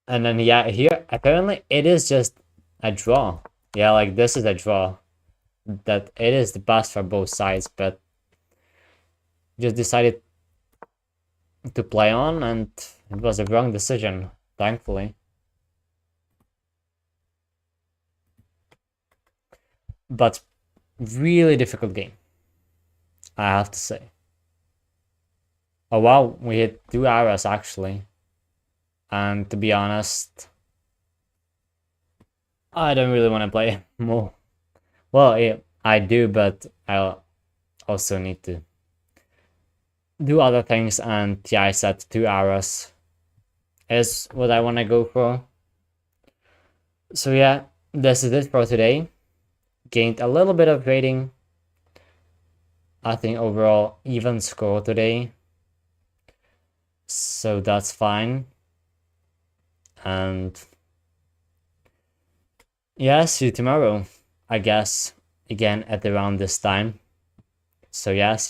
Speaker 1: And then yeah, here apparently it is just a draw. Yeah, like this is a draw. That it is the best for both sides, but just decided to play on, and it was a wrong decision, thankfully. But really difficult game, I have to say. Oh wow, we hit 2 hours actually. And to be honest, I don't really want to play more. Well, yeah, I do, but I also need to do other things, and yeah, I said 2 hours is what I want to go for. So yeah, this is it for today. Gained a little bit of rating. I think overall even score today. So that's fine. And yeah, see you tomorrow, I guess, again at around this time. So yeah, see you.